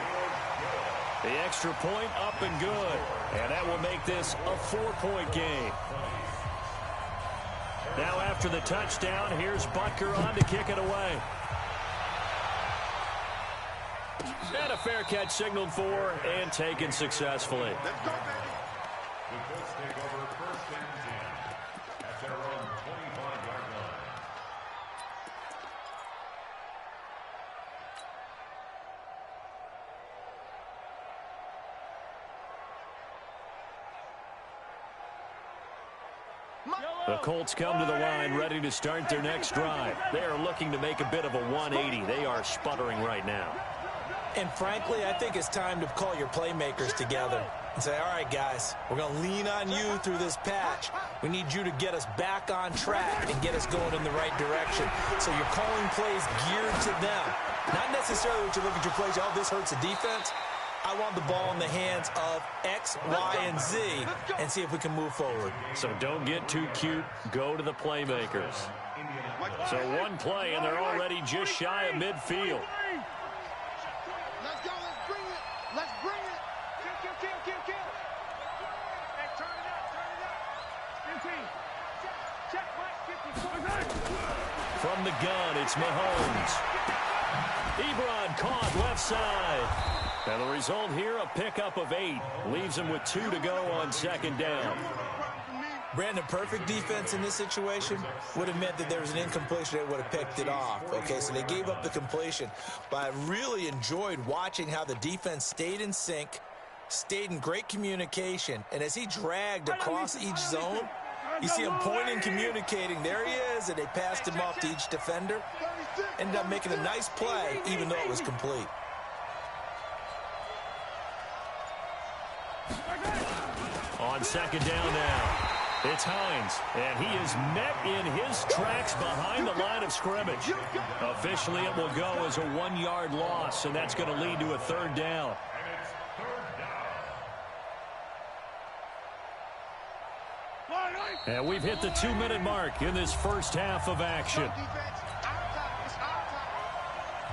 The extra point up and good. And that will make this a 4-point game. Now after the touchdown, here's Butker on to kick it away. And a fair catch signaled for and taken successfully. Let's go, baby. The Colts take over 1st and 10 at their own 25-yard line. The Colts come to the line ready to start their next drive. They are looking to make a bit of a 180. They are sputtering right now. And frankly, I think it's time to call your playmakers together and say, all right, guys, we're going to lean on you through this patch. We need you to get us back on track and get us going in the right direction. So you're calling plays geared to them. Not necessarily that you look at your plays, oh, this hurts the defense. I want the ball in the hands of X, Y, and Z and see if we can move forward. So don't get too cute. Go to the playmakers. So one play, and they're already just shy of midfield. Let's go. Let's bring it. Let's bring it. Kill. Hey, turn it up. 15. Check, Mike. 50. From the gun, it's Mahomes. Ebron caught left side. And the result here, a pickup of 8. Leaves him with 2 to go on 2nd down. Brandon, perfect defense in this situation would have meant that there was an incompletion. They would have picked it off. Okay, so they gave up the completion. But I really enjoyed watching how the defense stayed in sync, stayed in great communication. And as he dragged across each zone, you see him pointing, communicating. There he is, and they passed him off to each defender. Ended up making a nice play, even though it was complete. On 2nd down now, it's Hines, and he is met in his tracks behind the line of scrimmage. Officially, it will go as a 1-yard loss, and that's going to lead to a 3rd down. And it's 3rd down. And we've hit the 2-minute mark in this first half of action.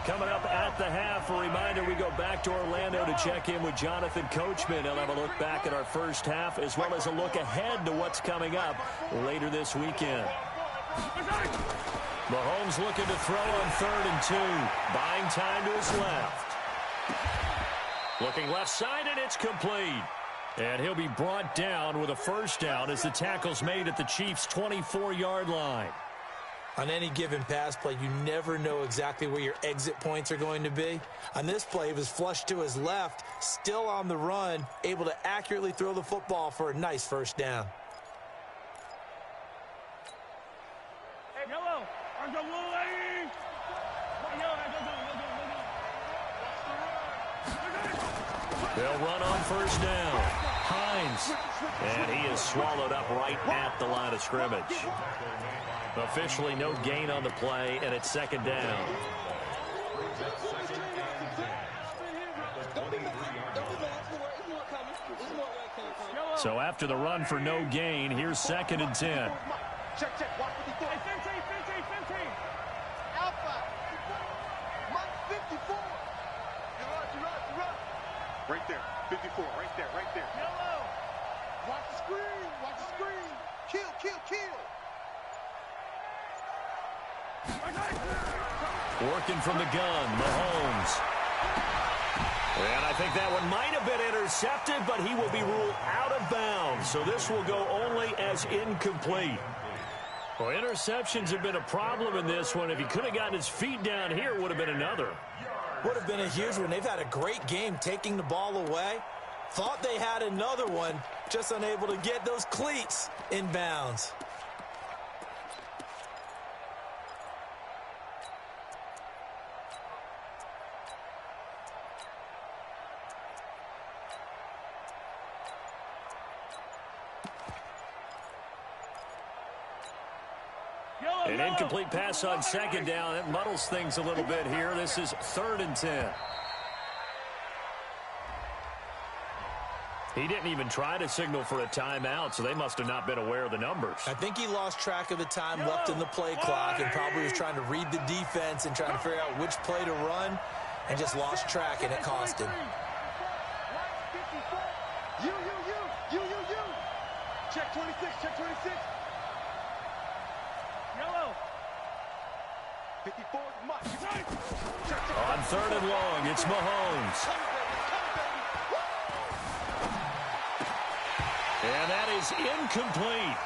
Coming up at the half, a reminder, we go back to Orlando to check in with Jonathan Coachman. He'll have a look back at our first half as well as a look ahead to what's coming up later this weekend. Mahomes looking to throw on 3rd and 2. Buying time to his left. Looking left side, and it's complete. And he'll be brought down with a 1st down as the tackle's made at the Chiefs' 24-yard line. On any given pass play, you never know exactly where your exit points are going to be. On this play, he was flushed to his left, still on the run, able to accurately throw the football for a nice 1st down. Hey, yellow. They'll run on 1st down. Hines. And he is swallowed up right at the line of scrimmage. Officially no gain on the play, and it's 2nd down. So after the run for no gain, here's 2nd and 10. Check. Watch what he does. 15. Alpha. Mark 54. You're right. Right there. 54. Right there. Yellow. Watch the screen. Kill. Working from the gun, Mahomes. And I think that one might have been intercepted, but he will be ruled out of bounds. So this will go only as incomplete. Well, interceptions have been a problem in this one. If he could have gotten his feet down here, it would have been another. Would have been a huge one. They've had a great game taking the ball away. Thought they had another one, just unable to get those cleats in bounds. An incomplete pass on 2nd down. It muddles things a little bit here. This is 3rd and 10. He didn't even try to signal for a timeout, so they must have not been aware of the numbers. I think he lost track of the time left in the play clock and probably was trying to read the defense and trying to figure out which play to run and just lost track, and it cost him. You. Check 26. Yellow. On 3rd and long, it's Mahomes. And that is incomplete.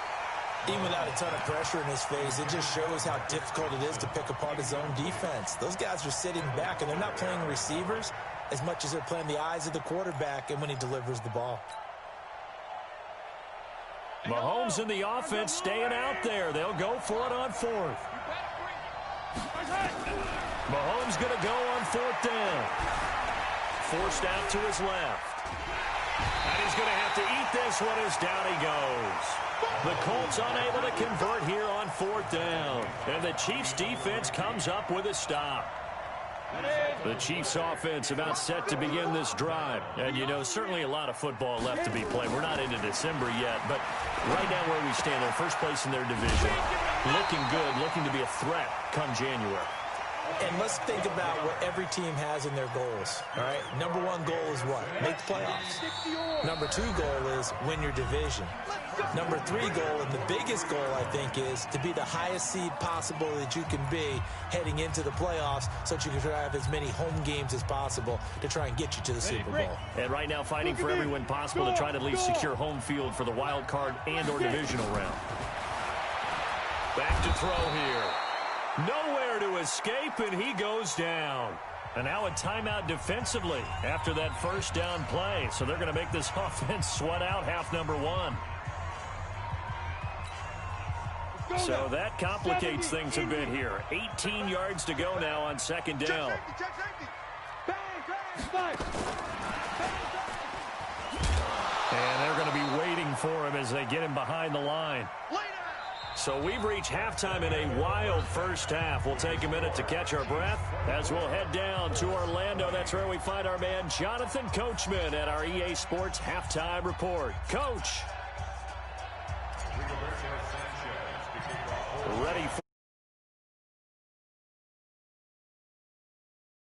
Even without a ton of pressure in his face, it just shows how difficult it is to pick apart his own defense. Those guys are sitting back, and they're not playing receivers as much as they're playing the eyes of the quarterback and when he delivers the ball. Mahomes and the offense staying out there. They'll go for it on 4th. Mahomes going to go on 4th down. Forced out to his left. And he's going to have to eat this one as down he goes. The Colts unable to convert here on 4th down. And the Chiefs defense comes up with a stop. The Chiefs offense about set to begin this drive. And, you know, certainly a lot of football left to be played. We're not into December yet, but right now where we stand, they're first place in their division. Looking good, looking to be a threat come January. And let's think about what every team has in their goals, all right? Number 1 goal is what? Make the playoffs. Number 2 goal is win your division. Number 3 goal, and the biggest goal, I think, is to be the highest seed possible that you can be heading into the playoffs so that you can have as many home games as possible to try and get you to the Super Bowl. And right now fighting for every win possible to try to at least secure home field for the wild card and or divisional round. Back to throw here. Nowhere to escape, and he goes down. And now a timeout defensively after that first down play. So they're going to make this offense sweat out half number 1. So that complicates things a bit here. 18 yards to go now on 2nd down. And they're going to be waiting for him as they get him behind the line. So we've reached halftime in a wild first half. We'll take a minute to catch our breath as we'll head down to Orlando. That's where we find our man Jonathan Coachman at our EA Sports Halftime Report. Coach. Ready